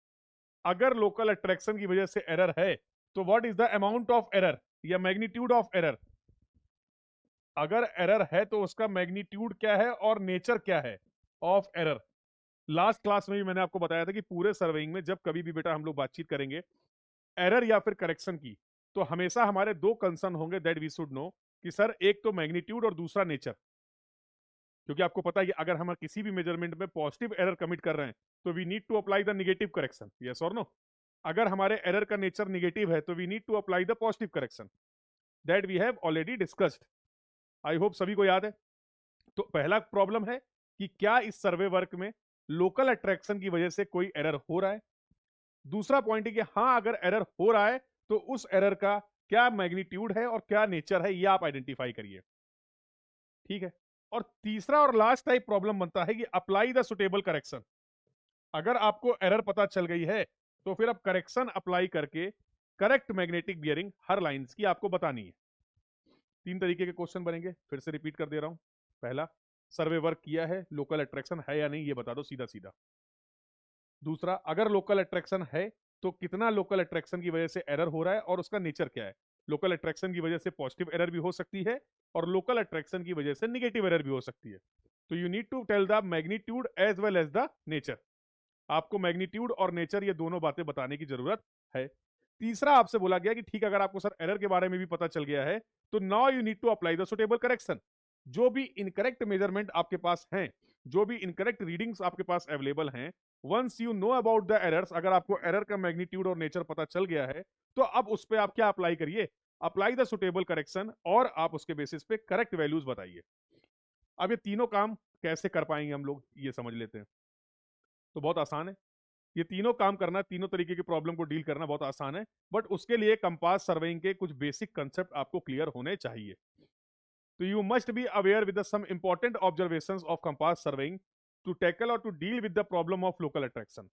अगर लोकल अट्रैक्शन की वजह से एरर है, तो what is the amount of error या मैग्नीट्यूड ऑफ एरर? अगर एरर है तो उसका मैग्नीट्यूड क्या है और नेचर क्या है ऑफ एरर। लास्ट क्लास में भी मैंने आपको बताया था कि पूरे सर्वेइंग में जब कभी भी बेटा हम लोग बातचीत करेंगे एरर या फिर करेक्शन की, तो हमेशा हमारे दो कंसर्न होंगे दैट वी शुड नो, कि सर एक तो मैग्नीट्यूड और दूसरा नेचर। क्योंकि आपको पता है कि अगर हम किसी भी मेजरमेंट में पॉजिटिव एरर कमिट कर रहे हैं, तो we need to apply the negative correction, yes और नो। अगर हमारे एरर का नेचर नेगेटिव है, तो we need to apply the positive correction, that we have already discussed. I hope सभी को याद है। तो पहला प्रॉब्लम है कि क्या इस सर्वे वर्क में लोकल अट्रैक्शन की वजह से कोई एरर हो रहा है। दूसरा पॉइंट है कि हाँ, अगर एरर हो रहा है तो उस एरर का क्या मैग्नीट्यूड है और क्या नेचर है, ये आप आइडेंटिफाई करिए। ठीक है। और तीसरा और लास्ट टाइप प्रॉब्लम बनता है कि अप्लाई द सुटेबल करेक्शन। अगर आपको एरर पता चल गई है, तो फिर अब करेक्शन अप्लाई करके करेक्ट मैग्नेटिक बियरिंग हर लाइंस की आपको बतानी है। तीन तरीके के क्वेश्चन बनेंगे, फिर से रिपीट कर दे रहा हूं। पहला, सर्वे वर्क किया है, लोकल अट्रैक्शन है या नहीं ये बता दो सीधा सीधा। दूसरा, अगर लोकल अट्रैक्शन है तो कितना लोकल अट्रैक्शन की वजह से एरर हो रहा है और उसका नेचर क्या है। लोकल अट्रैक्शन की वजह से पॉजिटिव एरर भी हो सकती है और लोकल अट्रैक्शन की वजह से नेगेटिव एरर भी हो सकती है। तो you need to tell the magnitude as well as the nature. आपको मैग्नीट्यूड और नेचर ये दोनों बातें बताने की जरूरत है। तीसरा, आपसे बोला गया कि ठीक, अगर आपको सर एरर के बारे में भी पता चल गया है, तो now you need to apply the suitable correction. जो भी इनकरेक्ट मेजरमेंट आपके पास हैं, जो भी इनकरेक्ट रीडिंग्स आपके पास अवेलेबल हैं, once you know about the errors, अगर आपको एरर का मैग्नीट्यूड और नेचर पता चल गया है, तो अब उस पर आप क्या अप्लाई करिए? अप्लाई द सुटेबल करेक्शन, और आप उसके बेसिस पे करेक्ट वैल्यूज बताइए। अब ये तीनों काम कैसे कर पाएंगे हम लोग, ये समझ लेते हैं। तो बहुत आसान है, ये तीनों काम करना, तीनों तरीके की प्रॉब्लम को डील करना बहुत आसान है, बट उसके लिए कंपास सर्वेइंग के कुछ बेसिक कंसेप्ट आपको क्लियर होने चाहिए। तो you must be aware with the some important observations of compass surveying to tackle or to deal with the problem of local attraction.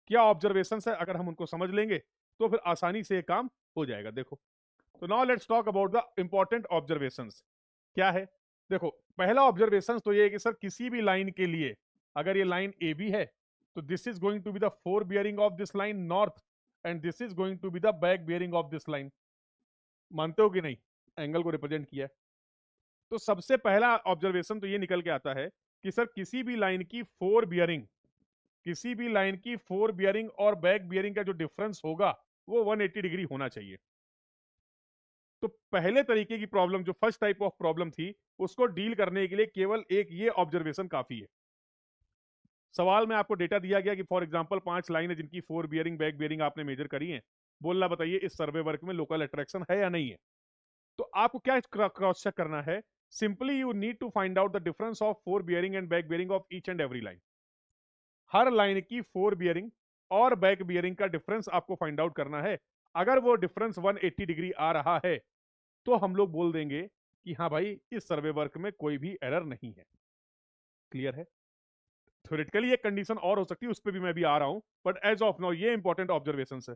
क्या ऑब्जर्वेशन है, अगर हम उनको समझ लेंगे तो फिर आसानी से ये काम हो जाएगा। देखो, तो now let's talk about the important observations. क्या है? देखो, पहला ऑब्जर्वेशन तो ये है कि सर किसी भी लाइन के लिए अगर ये लाइन ए बी है तो this is going to be the fore bearing of this line north and this is going to be the back bearing of this line. मानते हो कि नहीं? एंगल को रिप्रेजेंट किया है। तो सबसे पहला ऑब्जर्वेशन तो ये निकल के आता है कि सर किसी भी लाइन की फोर बियरिंग, किसी भी लाइन की फोर बियरिंग और बैक बियरिंग का जो डिफरेंस होगा वो 180 डिग्री होना चाहिए। तो पहले तरीके की प्रॉब्लम, जो फर्स्ट टाइप ऑफ प्रॉब्लम थी, उसको डील करने के लिए केवल एक ये ऑब्जर्वेशन काफी है। सवाल में आपको डेटा दिया गया कि फॉर एग्जांपल 5 लाइन है जिनकी फोर बियरिंग बैक बियरिंग आपने मेजर करी है। बोलना बताइए इस सर्वे वर्क में लोकल अट्रैक्शन है या नहीं है। तो आपको क्या क्रॉस चेक करना है? Simply you need to find out the difference of fore bearing and back bearing of each and every line. हर लाइन की फोर बियरिंग और बैक बियरिंग का डिफरेंस आपको फाइंड आउट करना है। अगर वो डिफरेंस 180 डिग्री आ रहा है तो हम लोग बोल देंगे कि हाँ भाई, इस सर्वे वर्क में कोई भी एरर नहीं है। क्लियर है? थ्योरेटिकली एक कंडीशन और हो सकती है, उस पर भी मैं भी आ रहा हूं, बट एज ऑफ नाउ ये इंपॉर्टेंट ऑब्जर्वेशन है।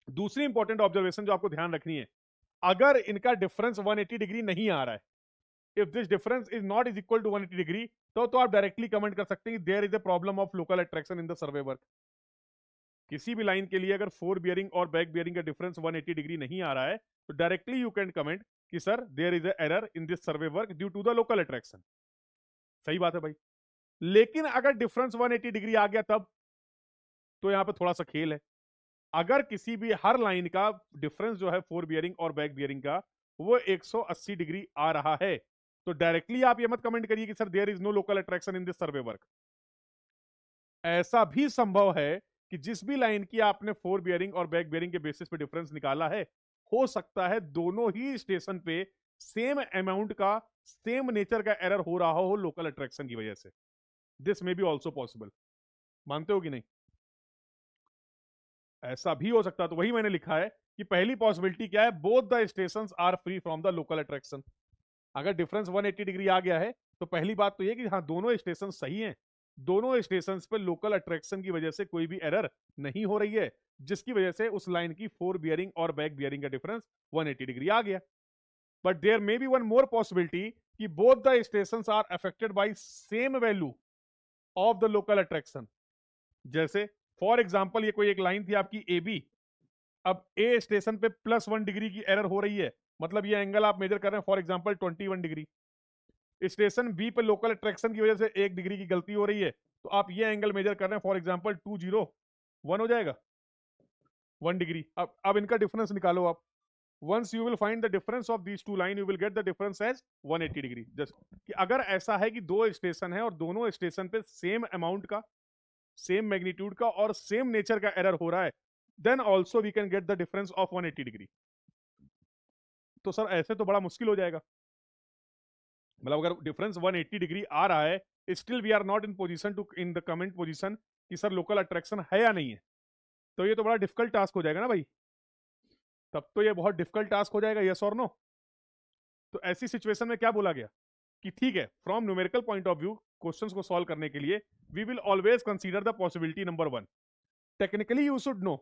दूसरी इंपॉर्टेंट ऑब्जर्वेशन जो आपको ध्यान रखनी है, अगर इनका डिफरेंस 180 डिग्री नहीं आ रहा है, if this difference is not is equal to 180 degree, तो आप डायरेक्टली कमेंट कर सकते हैं there is a problem of local attraction in the survey work. किसी भी लाइन के लिए अगर फोर बियरिंग और बैक बियरिंग का डिफरेंस 180 डिग्री नहीं आ रहा है तो डायरेक्टली यू कैन कमेंट कि sir there is a error in this survey work due to the local attraction. सही बात है भाई। लेकिन अगर डिफरेंस 180 डिग्री आ गया तब तो यहां पे थोड़ा सा खेल है। अगर किसी भी हर लाइन का डिफरेंस जो है फोर बियरिंग और बैक बियरिंग का वो 180 डिग्री आ रहा है तो डायरेक्टली आप ये मत कमेंट करिए कि sir there is no local attraction in this survey work. ऐसा भी संभव है कि जिस भी लाइन की आपने फोर बियरिंग और बैक बियरिंग के बेसिस पे डिफरेंस निकाला है, हो सकता है दोनों ही स्टेशन पे सेम अमाउंट का, सेम नेचर का एरर हो रहा हो लोकल अट्रैक्शन की वजह से। This may be also possible. मानते हो कि नहीं? ऐसा भी हो सकता है। तो वही मैंने लिखा है कि पहली पॉसिबिलिटी क्या है, both the station are free from the local attraction. अगर डिफरेंस 180 डिग्री आ गया है तो पहली बात तो ये कि हाँ, दोनों स्टेशन सही हैं, दोनों स्टेशन पे लोकल अट्रैक्शन की वजह से कोई भी एरर नहीं हो रही है, जिसकी वजह से उस लाइन की फोर बियरिंग और बैक बियरिंग का डिफरेंस 180 डिग्री आ गया। But there may be one more possibility कि both the station are affected by same value of the local attraction. जैसे फॉर एग्जाम्पल ये कोई एक लाइन थी आपकी ए बी, अब ए स्टेशन पे +1 डिग्री की एरर हो रही है, मतलब ये एंगल आप मेजर कर रहे हैं for example 21 degree. Station B पे लोकल अट्रैक्शन की वजह से 1 डिग्री की गलती हो रही है, तो आप ये एंगल मेजर कर रहे हैं फॉर एग्जाम्पल 201 हो जाएगा 1 डिग्री। अब इनका डिफरेंस निकालो आप। Once you will find the difference of these two line you will get the difference as 180 degree. Just कि अगर ऐसा है कि दो स्टेशन है और दोनों स्टेशन पे सेम अमाउंट का, सेम मैग्नीट्यूड का और सेम नेचर का एरर हो रहा है, then also we can get the difference of 180 degree. तो सर ऐसे तो बड़ा मुश्किल हो जाएगा। मतलब अगर डिफरेंस 180 डिग्री आ रहा है, still we are not in position to in the comment position कि सर लोकल अट्रैक्शन है या नहीं है, तो ये तो बड़ा डिफिकल्ट टास्क हो जाएगा ना भाई। तब तो ये बहुत डिफिकल्ट टास्क हो जाएगा, यस और नो। तो ऐसी सिचुएशन में क्या बोला गया कि ठीक है, from numerical point of view questions को सॉल्व करने के लिए we will always consider the possibility number 1। Technically you should know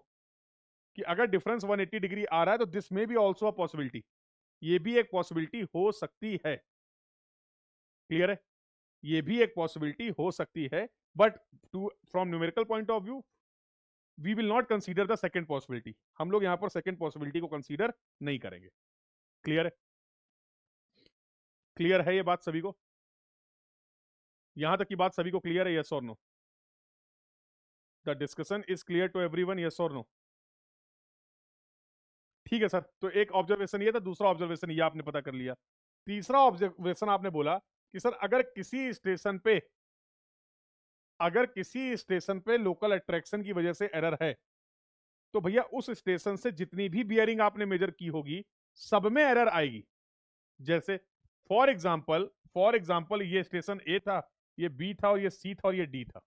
कि अगर डिफरेंस 180 डिग्री आ रहा है तो दिस में भी ऑल्सो अ पॉसिबिलिटी, ये भी एक पॉसिबिलिटी हो सकती है। क्लियर है? ये भी एक पॉसिबिलिटी हो सकती है, but to from numerical point of view we will not consider the second possibility. हम लोग यहां पर सेकंड पॉसिबिलिटी को कंसीडर नहीं करेंगे। क्लियर है? क्लियर है ये बात सभी को? यहां तक की बात सभी को क्लियर है, यस और no? The discussion is clear to everyone, yes और नो? ठीक है सर। तो एक ऑब्जर्वेशन ये था, दूसरा ऑब्जर्वेशन ये आपने पता कर लिया। तीसरा ऑब्जर्वेशन आपने बोला कि सर अगर किसी स्टेशन पे लोकल अट्रैक्शन की वजह से एरर है तो भैया उस स्टेशन से जितनी भी बियरिंग आपने मेजर की होगी सब में एरर आएगी। जैसे फॉर एग्जांपल ये स्टेशन ए था, ये बी था और ये सी था और ये डी था।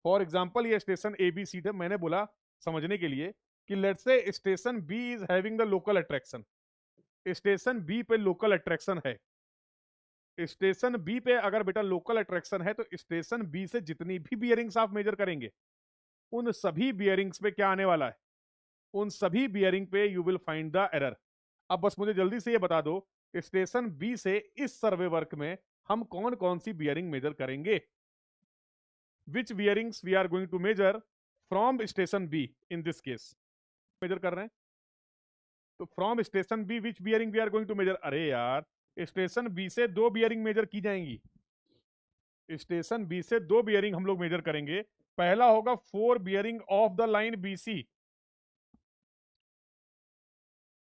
फॉर एग्जांपल ये स्टेशन ए बी सी था। मैंने बोला समझने के लिए कि let's say station B is having the local attraction. Station B पे लोकल अट्रैक्शन है। स्टेशन बी पे अगर बेटा लोकल अट्रैक्शन है तो स्टेशन बी से जितनी भी बियरिंग्स आप मेजर करेंगे उन सभी बियरिंग्स पे क्या आने वाला है, उन सभी बियरिंग पे you will find the error. अब बस मुझे जल्दी से ये बता दो, स्टेशन बी से इस सर्वे वर्क में हम कौन कौन सी बियरिंग मेजर करेंगे, which bearings we are going to measure from station B in this case, measure कर रहे हैं। तो from station B which bearing we are going to measure, अरे यार स्टेशन बी से दो बियरिंग मेजर की जाएंगी, स्टेशन बी से दो बियरिंग हम लोग मेजर करेंगे। पहला होगा fore bearing of the line BC,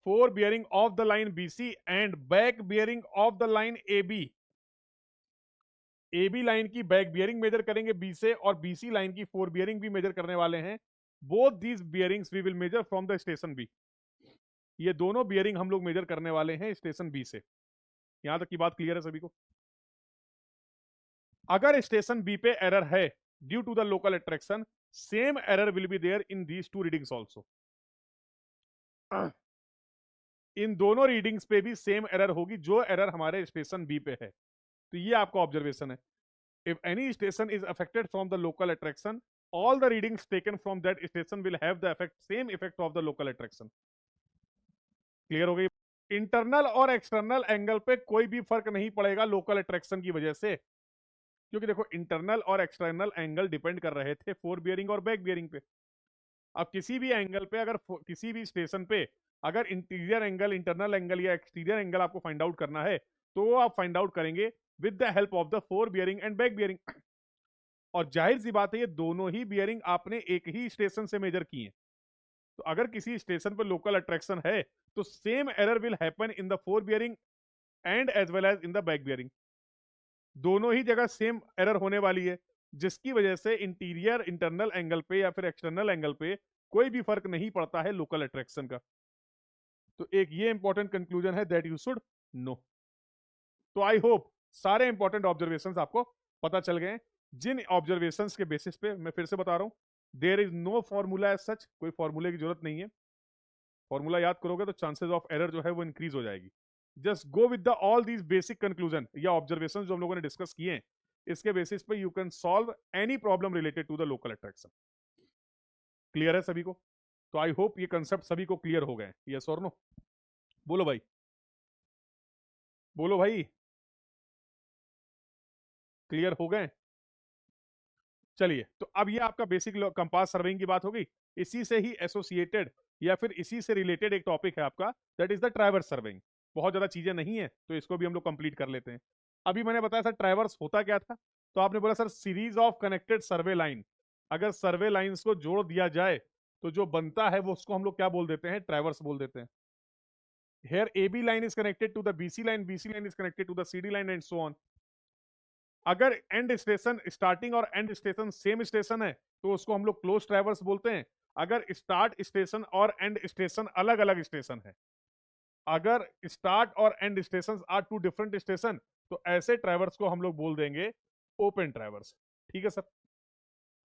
fore bearing of the line BC and back bearing of the line AB, AB line की बैक बियरिंग मेजर करेंगे बी से, और बीसी लाइन की फोर बियरिंग भी मेजर करने वाले हैं। Both these bearings we will measure from the station B, ये दोनों बियरिंग हम लोग मेजर करने वाले हैं स्टेशन बी से। यहां तक की बात क्लियर है सभी को? अगर स्टेशन बी पे एरर है due to the local attraction, same error will be there in these two readings also, इन दोनों रीडिंग्स पे भी सेम एरर होगी जो एरर हमारे स्टेशन बी पे है। तो ये आपका ऑब्जर्वेशन है, if any station is affected from the local attraction, all the readings taken from that station will have the effect, same effect of the local attraction। Clear हो गई? Internal और external angle पे कोई भी फर्क नहीं पड़ेगा लोकल अट्रैक्शन की वजह से, क्योंकि देखो इंटरनल और एक्सटर्नल एंगल डिपेंड कर रहे थे फोर बियरिंग और बैक बियरिंग पे। अब किसी भी एंगल पे अगर किसी भी स्टेशन पे अगर इंटीरियर एंगल, इंटरनल एंगल या एक्सटीरियर एंगल आपको फाइंड आउट करना है, तो वो आप फाइंड आउट करेंगे with the help of the fore bearing and back bearing. और जाहिर सी बात है ये दोनों ही बियरिंग आपने एक ही स्टेशन से मेजर की है, तो अगर किसी स्टेशन पर लोकल अट्रैक्शन है तो same error will happen in the fore bearing and as well as in the back bearing, दोनों ही जगह सेम एरर होने वाली है, जिसकी वजह से इंटीरियर इंटरनल एंगल पे या फिर एक्सटर्नल एंगल पे कोई भी फर्क नहीं पड़ता है लोकल अट्रैक्शन का। तो एक ये इंपॉर्टेंट कंक्लूजन है दैट यू शुड नो। तो आई होप सारे इंपॉर्टेंट ऑब्जर्वेशंस आपको पता चल गए। जिन ऑब्जर्वेशंस के बेसिस पे मैं फिर से बता रहा हूं, there is no formula as such, कोई फॉर्मूले की जरूरत नहीं है। फॉर्मूला याद करोगे तो चांसेस ऑफ एरर जो है वो इंक्रीज हो जाएगी। Just go with the all these basic conclusion या ऑब्जर्वेशन जो हम लोगों ने डिस्कस किए हैं, इसके बेसिस पे you can solve any problem related to the local attraction. Clear है सभी को? तो आई होप ये कंसेप्ट सभी को क्लियर हो गए। यस और नो? बोलो भाई, बोलो भाई, क्लियर हो गए? चलिए, तो अब ये आपका बेसिक कंपास सर्वेइंग की बात हो गई। इसी से ही एसोसिएटेड या फिर इसी से रिलेटेड एक टॉपिक है आपका, that is the traverse surveying. बहुत ज्यादा चीजें नहीं है तो इसको भी हम लोग कंप्लीट कर लेते हैं। अभी मैंने बताया सर ट्रैवर्स होता क्या था, तो आपने बोला sir series of connected survey line. अगर सर्वे लाइंस को जोड़ दिया जाए तो जो बनता है वो उसको हम लोग क्या बोल देते हैं, ट्रैवर्स बोल देते हैं। Here AB line is connected to the BC line, BC line is connected to the CD line and so on। अगर एंड स्टेशन स्टार्टिंग और एंड स्टेशन सेम स्टेशन है तो उसको हम लोग क्लोज ट्रैवर्स बोलते हैं। अगर स्टार्ट स्टेशन और एंड स्टेशन अलग अलग स्टेशन है, अगर स्टार्ट और end station are two different station, तो ऐसे ट्रैवर्स को हम लोग बोल देंगे ओपन ट्रैवर्स। ठीक है सर,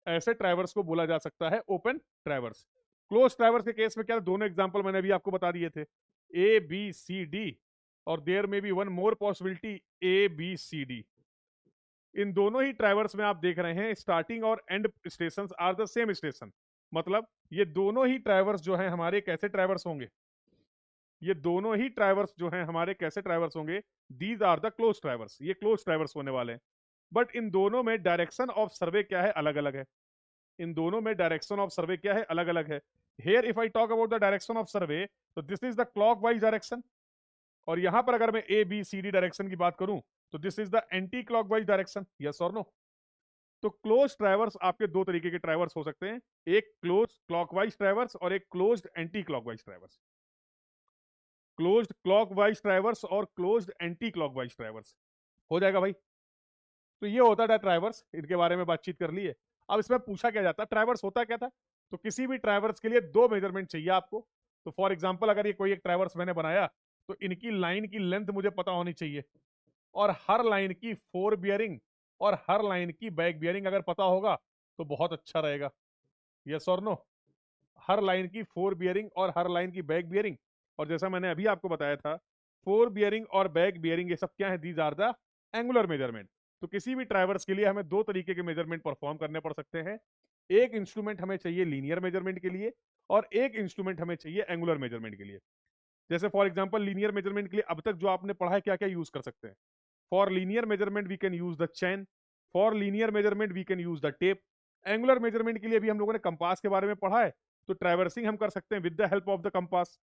ऐसे ट्रैवर्स को बोला जा सकता है ओपन ट्रैवर्स। क्लोज ट्रैवर्स के केस में क्या, दोनों एग्जांपल मैंने अभी आपको बता दिए थे, ABCD, और there may be one more possibility ABCD। इन दोनों ही ट्रैवर्स में आप देख रहे हैं स्टार्टिंग और end station are the same station, मतलब ये दोनों ही ट्रैवर्स जो हैं हमारे कैसे ट्रैवर्स होंगे, ये दोनों ही ट्रैवर्स जो हैं हमारे कैसे ट्रैवर्स होंगे, these are the close traverse, ये क्लोज ट्रैवर्स होने वाले हैं। बट इन दोनों में डायरेक्शन ऑफ सर्वे क्या है, अलग अलग है। इन दोनों में डायरेक्शन ऑफ सर्वे क्या है, अलग अलग है। Here if I talk about the direction of survey, तो this is the clockwise direction, और यहां पर अगर मैं ABCD डायरेक्शन की बात करूं तो this is the anti clockwise direction. Yes और नो? तो क्लोज ट्रैवर्स आपके दो तरीके के ट्रैवर्स हो सकते हैं, एक क्लोज क्लॉकवाइज ट्रैवर्स और एक closed anti clockwise traverse. Closed clockwise traverse और क्लोज्ड एंटी क्लॉकवाइज ट्रैवर्स हो जाएगा भाई। तो ये होता था ट्रैवर्स, इनके बारे में बातचीत कर ली है। अब इसमें पूछा क्या जाता है ट्रैवर्स होता क्या था, तो किसी भी ट्रैवर्स के लिए दो मेजरमेंट चाहिए आपको। तो फॉर एग्जांपल अगर ये कोई एक ट्रैवर्स मैंने बनाया, तो इनकी लाइन की लेंथ मुझे पता होनी चाहिए, और हर लाइन की फोर बियरिंग और हर लाइन की बैक बियरिंग अगर पता होगा तो बहुत अच्छा रहेगा। यस और नो? हर लाइन की फोर बियरिंग और हर लाइन की बैक बियरिंग, और जैसा मैंने अभी आपको बताया था फोर बियरिंग और बैक बियरिंग ये सब क्या है, these are the angular measurement. तो किसी भी ट्रैवर्स के लिए हमें दो तरीके के मेजरमेंट परफॉर्म करने पड़ सकते हैं, एक इंस्ट्रूमेंट हमें चाहिए लीनियर मेजरमेंट के लिए और एक इंस्ट्रूमेंट हमें चाहिए एंगुलर मेजरमेंट के लिए। जैसे फॉर एग्जांपल लीनियर मेजरमेंट के लिए अब तक जो आपने पढ़ा है क्या क्या यूज कर सकते हैं। For linear measurement we can use the chain, for linear measurement we can use the tape. Angular measurement के लिए भी हम लोगों ने कंपास के बारे में पढ़ा है, तो ट्रैवर्सिंग हम कर सकते हैं with the help of the compass.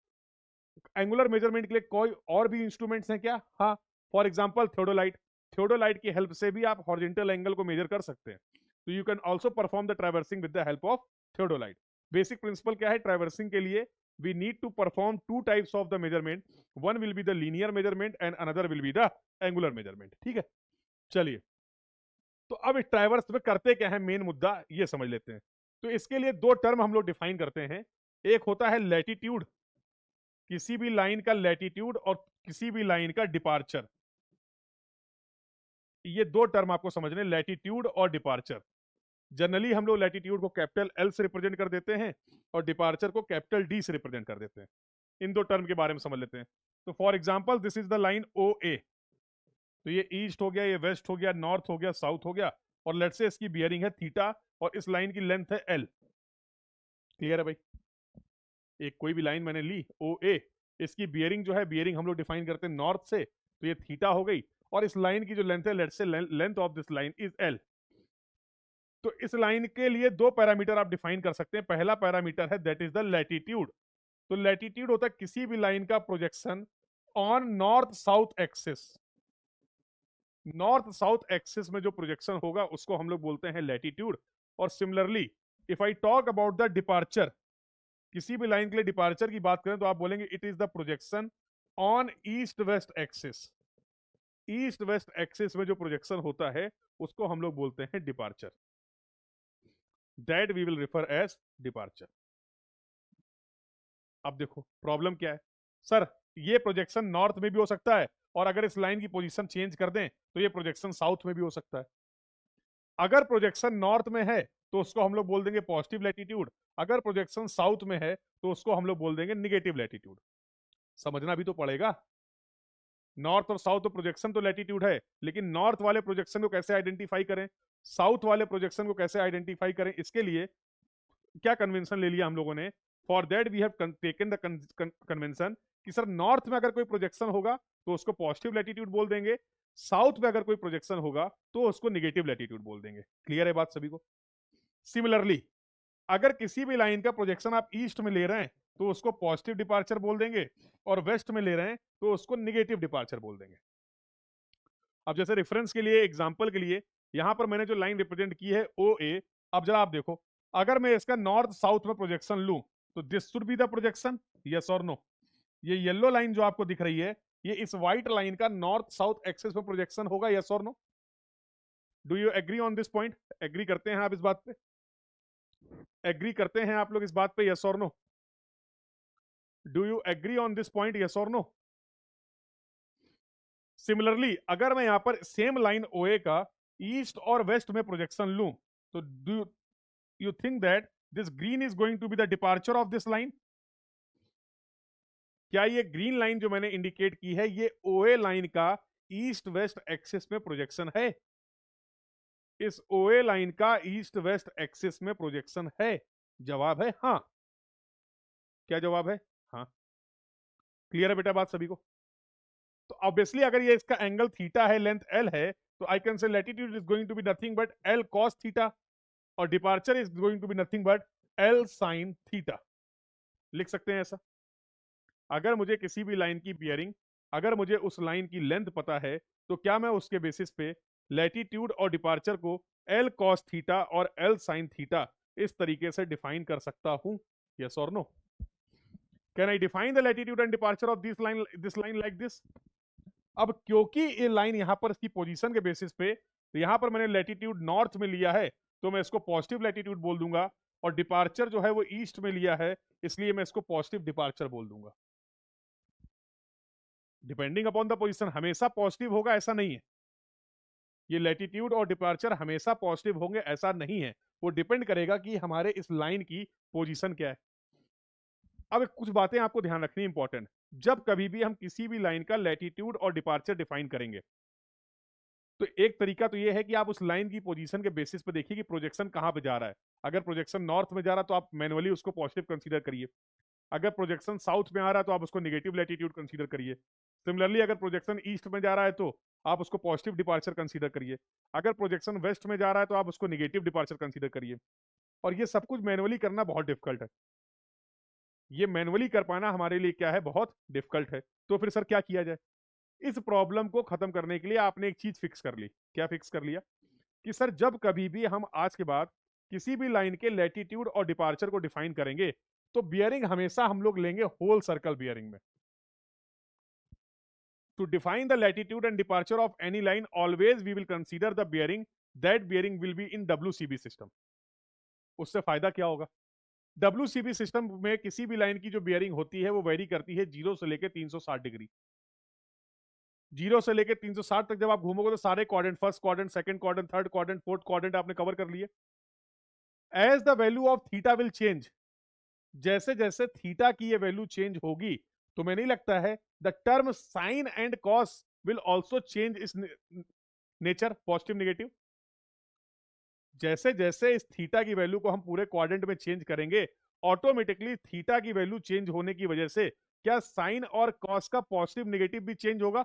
Angular measurement के लिए कोई और भी इंस्ट्रूमेंट्स हैं क्या? हाँ, फॉर एग्जांपल थियोडोलाइट। थियोडोलाइट की हेल्प से भी आप हॉरिजॉन्टल एंगल को मेजर कर सकते हैं। तो you can also perform the traversing with the help of theodolite. Basic principle क्या है ट्रैवर्सिंग के लिए? we need to perform two types of the measurement, one will be the linear measurement and another will be the angular measurement। ठीक है, चलिए तो अब traverse में करते क्या है, मेन मुद्दा ये समझ लेते हैं। तो इसके लिए दो टर्म हम लोग डिफाइन करते हैं, एक होता है लैटिट्यूड, किसी भी लाइन का लैटिट्यूड, और किसी भी लाइन का डिपार्चर। ये दो टर्म आपको समझने, लैटिट्यूड और डिपार्चर। जनरली हम लोग लैटिट्यूड को कैपिटल एल से रिप्रेजेंट कर देते हैं और डिपार्चर को कैपिटल डी से रिप्रेजेंट कर देते हैं। इन दो टर्म के बारे में समझ लेते हैं। तो for example this is the line O A, तो ये ईस्ट हो गया, ये वेस्ट हो गया, नॉर्थ हो गया, साउथ हो गया, और लेट्स से इसकी बियरिंग है थीटा और इस लाइन की लेंथ है एल। क्लियर है भाई? एक कोई भी लाइन मैंने ली ओ ए, इसकी बियरिंग जो है, बियरिंग हम लोग डिफाइन करते हैं नॉर्थ से, तो ये थीटा हो गई, और इस लाइन की जो लेंथ है, लेट्स से length of this line is L. तो इस लाइन के लिए दो पैरामीटर आप डिफाइन कर सकते हैं। पहला पैरामीटर है दैट इज द लैटिट्यूड। तो लैटिट्यूड होता है किसी भी लाइन का projection on north south axis. North south axis में जो प्रोजेक्शन होगा उसको हम लोग बोलते हैं लैटिट्यूड। और similarly if I talk about the departure, किसी भी लाइन के लिए डिपार्चर की बात करें तो आप बोलेंगे it is the projection on east west axis. East west axis में जो प्रोजेक्शन होता है उसको हम लोग बोलते हैं departure, that we will refer as departure. अब देखो प्रॉब्लम क्या है, सर ये प्रोजेक्शन नॉर्थ में भी हो सकता है, और अगर इस लाइन की पोजीशन चेंज कर दें तो ये प्रोजेक्शन साउथ में भी हो सकता है। अगर प्रोजेक्शन नॉर्थ में है तो उसको हम लोग बोल देंगे पॉजिटिव लैटिट्यूड, अगर प्रोजेक्शन साउथ में है तो उसको हम लोग बोल देंगे निगेटिव लैटिट्यूड। समझना भी तो पड़ेगा, नॉर्थ और साउथ तो प्रोजेक्शन तो लैटिट्यूड है, लेकिन नॉर्थ वाले प्रोजेक्शन को कैसे आइडेंटिफाई करें, साउथ वाले प्रोजेक्शन को कैसे आइडेंटिफाई करें, इसके लिए क्या कन्वेंशन ले लिया हम लोगों ने। For that we have taken the convention कि सर नॉर्थ में अगर कोई प्रोजेक्शन होगा तो उसको पॉजिटिव लैटिट्यूड बोल देंगे, साउथ में अगर कोई प्रोजेक्शन होगा तो उसको निगेटिव लैटिट्यूड बोल देंगे। क्लियर है बात सभी को? सिमिलरली अगर किसी भी लाइन का प्रोजेक्शन आप ईस्ट में ले रहे हैं तो उसको पॉजिटिव डिपार्चर बोल देंगे, और वेस्ट में ले रहे हैं तो उसको निगेटिव डिपार्चर बोल देंगे। अब जैसे रेफरेंस के लिए, एग्जांपल के लिए, यहां पर मैंने जो लाइन रिप्रेजेंट की है ओ ए, अब जरा आप देखो, अगर मैं इसका नॉर्थ साउथ में प्रोजेक्शन लूं तो this should be the projection, yes और नो? ये येलो लाइन जो आपको दिख रही है, ये इस व्हाइट लाइन का नॉर्थ साउथ एक्सिस में प्रोजेक्शन होगा, यस और no? Do you agree on this point? Agree करते हैं आप इस बात पे? एग्री करते हैं आप लोग इस बात पे, यस और no? Do you agree on this point, yes और नो? सिमिलरली अगर मैं यहां पर सेम लाइन ओए का ईस्ट और वेस्ट में प्रोजेक्शन लूं तो do you think that this green is going to be the departure of this line? क्या ये ग्रीन लाइन जो मैंने इंडिकेट की है ये ओए लाइन का ईस्ट वेस्ट एक्सिस में प्रोजेक्शन है? इस ओए लाइन का ईस्ट वेस्ट एक्सिस में प्रोजेक्शन है? जवाब है हाँ। क्या जवाब है? हाँ। क्लियर है बेटा बात सभी को? तो ऑब्वियसली अगर ये इसका एंगल थीटा है, लेंथ एल है, तो I can say latitude is going to be nothing but L cos theta, और departure is going to be nothing but L sine theta. लिख सकते हैं ऐसा। अगर मुझे किसी भी लाइन की बियरिंग, अगर मुझे उस लाइन की लेंथ पता है, तो क्या मैं उसके बेसिस पे लैटिट्यूड और डिपार्चर को एल कॉस थीटा और एल साइन थीटा इस तरीके से डिफाइन कर सकता हूं, यस और no? Can I define the latitude and departure of this line like this? अब क्योंकि ये लाइन यहां पर इसकी पोजीशन के बेसिस पे, तो यहां पर मैंने लैटिट्यूड नॉर्थ में लिया है तो मैं इसको पॉजिटिव लैटिट्यूड बोल दूंगा, और डिपार्चर जो है वो ईस्ट में लिया है इसलिए मैं इसको पॉजिटिव डिपार्चर बोल दूंगा। डिपेंडिंग अपॉन द पोजीशन हमेशा पॉजिटिव होगा ऐसा नहीं है, ये लैटिट्यूड और डिपार्चर हमेशा पॉजिटिव होंगे ऐसा नहीं है, वो डिपेंड करेगा कि हमारे इस लाइन की पोजीशन क्या है। अब कुछ बातें आपको ध्यान रखनी इंपॉर्टेंट, जब कभी भी हम किसी भी लाइन का लैटिट्यूड और डिपार्चर डिफाइन करेंगे तो एक तरीका तो ये है कि आप उस लाइन की पोजीशन के बेसिस पे देखिए कि प्रोजेक्शन कहाँ पे जा रहा है। अगर प्रोजेक्शन नॉर्थ में जा रहा है तो आप मैनुअली उसको पॉजिटिव कंसीडर करिए। अगर प्रोजेक्शन साउथ में आ रहा है तो आप उसको नेगेटिव लैटिट्यूड कंसीडर करिए। सिमिलरली अगर प्रोजेक्शन ईस्ट में जा रहा है तो आप उसको पॉजिटिव डिपार्चर कंसीडर करिए। अगर प्रोजेक्शन वेस्ट में जा रहा है तो आप उसको नेगेटिव डिपार्चर कंसीडर करिए। और ये सब कुछ मैनुअली करना बहुत डिफिकल्ट है। ये मैनुअली कर पाना हमारे लिए क्या है, बहुत डिफिकल्ट है। तो फिर सर क्या किया जाए? इस प्रॉब्लम को खत्म करने के लिए आपने एक चीज फिक्स कर ली। क्या फिक्स कर लिया? कि सर जब कभी भी हम आज के बाद किसी भी लाइन के लैटिट्यूड और डिपार्चर को डिफाइन करेंगे तो बियरिंग हमेशा हम लोग लेंगे होल सर्कल बियरिंग में। To define the latitude and departure of any line always we will consider the bearing, that bearing will be in WCB system. उससे फायदा क्या होगा? डब्ल्यूसीबी सिस्टम में किसी भी लाइन की जो बियरिंग होती है वो वेरी करती है 0 से लेकर 360 डिग्री। 0 से लेकर 360 तक जब आप घूमोगे तो सारे quadrant, first quadrant, second quadrant, third quadrant, fourth quadrant आपने कवर कर लिए। As the value of theta will change, जैसे जैसे थीटा की ये वैल्यू चेंज होगी, तुम्हें नहीं लगता है the term sine and cos will also change इस नेचर, पॉजिटिव नेगेटिव? जैसे जैसे इस थीटा की वैल्यू को हम पूरे क्वाड्रेंट में चेंज करेंगे, ऑटोमेटिकली थीटा की वैल्यू चेंज होने की वजह से क्या साइन और कॉस का पॉजिटिव नेगेटिव भी चेंज होगा?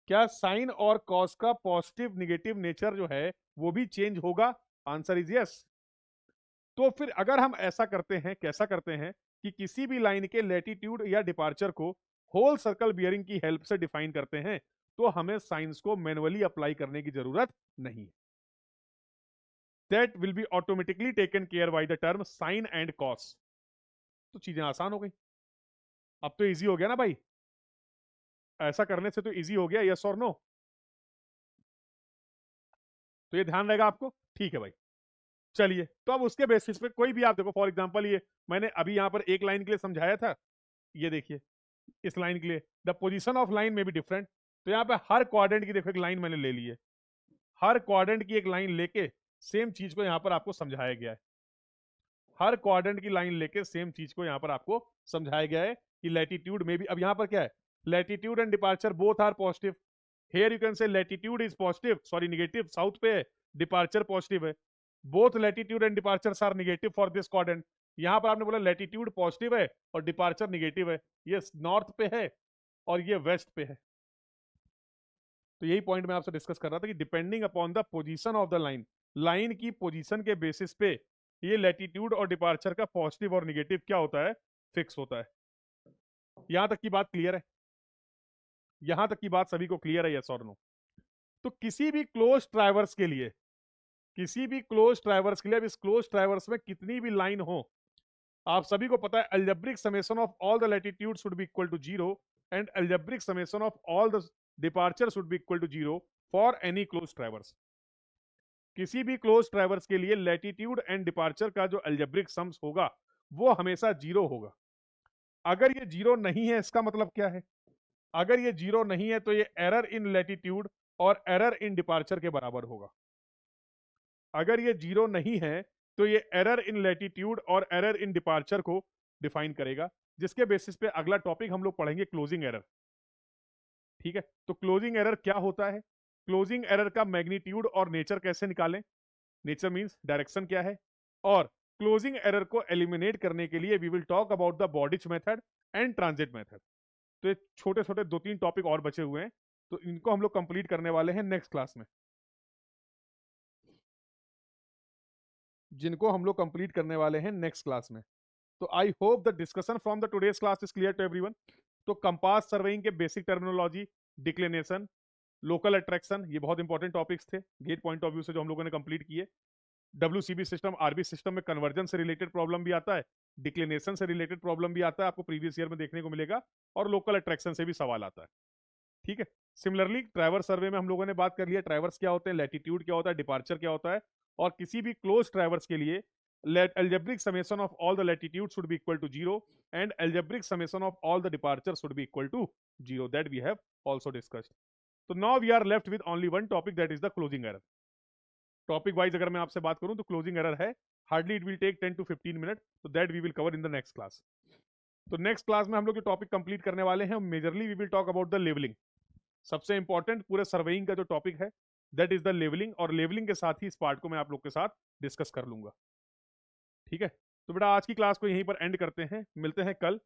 क्या साइन और कॉस का पॉजिटिव नेगेटिव नेचर जो है वो भी चेंज होगा? Answer is yes. तो फिर अगर हम ऐसा करते हैं, कैसा करते हैं कि किसी भी लाइन के लैटिट्यूड या डिपार्चर को होल सर्कल बियरिंग की हेल्प से डिफाइन करते हैं तो हमें साइंस को मैनुअली अप्लाई करने की जरूरत नहीं है। That will be automatically taken care by the term sine and cos. तो चीजें आसान हो गई। अब तो इजी हो गया ना भाई? ऐसा करने से तो इजी हो गया, यस और नो? तो ये ध्यान रहेगा आपको, ठीक है भाई। चलिए, तो अब उसके बेसिस पे कोई भी आप देखो, फॉर एग्जांपल ये मैंने अभी यहां पर एक लाइन के लिए समझाया था, ये देखिए इस लाइन के लिए द पोजीशन ऑफ लाइन में भी डिफरेंट। तो यहाँ पे हर क्वाड्रेंट की देखो एक लाइन मैंने ले ली है। हर क्वाड्रेंट की एक लाइन लेके सेम चीज को यहाँ पर आपको समझाया गया है। हर क्वाड्रेंट की लाइन लेके सेम चीज को यहाँ पर आपको समझाया गया है कि लैटिट्यूड में भी, अब यहाँ पर क्या है, latitude and departure both are positive. Here you can say latitude is positive, sorry negative, south पे है, डिपार्चर पॉजिटिव है। Both latitude and departure are negative for this quadrant. यहां पर आपने बोला लैटिट्यूड पॉजिटिव है और डिपार्चर नेगेटिव है, ये नॉर्थ पे है और ये वेस्ट पे है। तो यही पॉइंट मैं आपसे डिस्कस कर रहा था कि depending upon the position of the line, line की पोजीशन के बेसिस पे ये लैटिट्यूड और डिपार्चर का पॉजिटिव और नेगेटिव क्या होता है, फिक्स होता है। यहां तक की बात क्लियर है? यहां तक की बात सभी को क्लियर है, यस और नो? तो किसी भी क्लोज ट्राइवर्स के लिए, किसी भी क्लोज ट्राइवर्स के लिए, अब इस क्लोज ट्राइवर्स में कितनी भी लाइन हो, आप सभी को पता है algebraic summation of all the latitude should be equal to 0 and algebraic summation of all the departure should be equal to 0 for any close traverse. किसी भी क्लोज ट्राइवर्स के लिए लैटिट्यूड एंड डिपार्चर का जो अलजेब्रिक सम्स होगा वो हमेशा 0 होगा। अगर ये 0 नहीं है, इसका मतलब क्या है? अगर ये 0 नहीं है तो ये एरर इन लैटिट्यूड और एरर इन डिपार्चर के बराबर होगा। अगर ये 0 नहीं है तो ये एरर इन लैटिट्यूड और एरर इन डिपार्चर को डिफाइन करेगा, जिसके बेसिस पे अगला टॉपिक हम लोग पढ़ेंगे क्लोजिंग एरर। ठीक है, तो क्लोजिंग एरर क्या होता है, क्लोजिंग एरर का मैग्नीट्यूड और नेचर कैसे निकालें, नेचर मींस डायरेक्शन क्या है, और क्लोजिंग एरर को एलिमिनेट करने के लिए we will talk about the Bowditch method and transit method. तो ये छोटे छोटे 2-3 टॉपिक और बचे हुए हैं, तो इनको हम लोग कंप्लीट करने वाले हैं नेक्स्ट क्लास में, जिनको हम लोग कंप्लीट करने वाले हैं नेक्स्ट क्लास में। तो I hope the discussion from the today's class is clear to everyone. तो कंपास सर्वेइंग के basic terminology, declination, local attraction, ये बहुत इंपॉर्टेंट टॉपिक्स थे गेट पॉइंट ऑफ व्यू से जो हम लोगों ने कंप्लीट किए। डब्ल्यूसीबी सिस्टम, आरबी सिस्टम में कन्वर्जन से रिलेटेड प्रॉब्लम भी आता है, डिक्लिनेशन से रिलेटेड प्रॉब्लम भी आता है, आपको प्रीवियस ईयर में देखने को मिलेगा, और लोकल अट्रैक्शन से भी सवाल आता है। ठीक है, सिमिलरली ट्रैवर्स सर्वे में हम लोगों ने बात कर लिया ट्रैवर्स क्या होते हैं, लैटिट्यूड क्या होता है, डिपार्चर क्या होता है, और किसी भी क्लोज ट्रैवर्स के लिए algebraic summation of all the latitude should be equal to 0 and algebraic summation of all the departure should be equal to 0, that we have also discussed. So now we are left with only one topic, that is the closing error. Topic wise अगर मैं आपसे बात करूं तो closing error है, hardly it will take 10 to 15 minute, तो that we will cover in the next class. तो next class में हम लोग जो टॉपिक कंप्लीट करने वाले हैं, majorly we will talk about the levelling. सबसे इंपॉर्टेंट पूरे सर्वेइंग का जो टॉपिक है दैट इज द लेवलिंग, और लेवलिंग के साथ ही इस पार्ट को मैं आप लोग के साथ डिस्कस कर लूंगा। ठीक है, तो बेटा आज की क्लास को यहीं पर एंड करते हैं, मिलते हैं कल।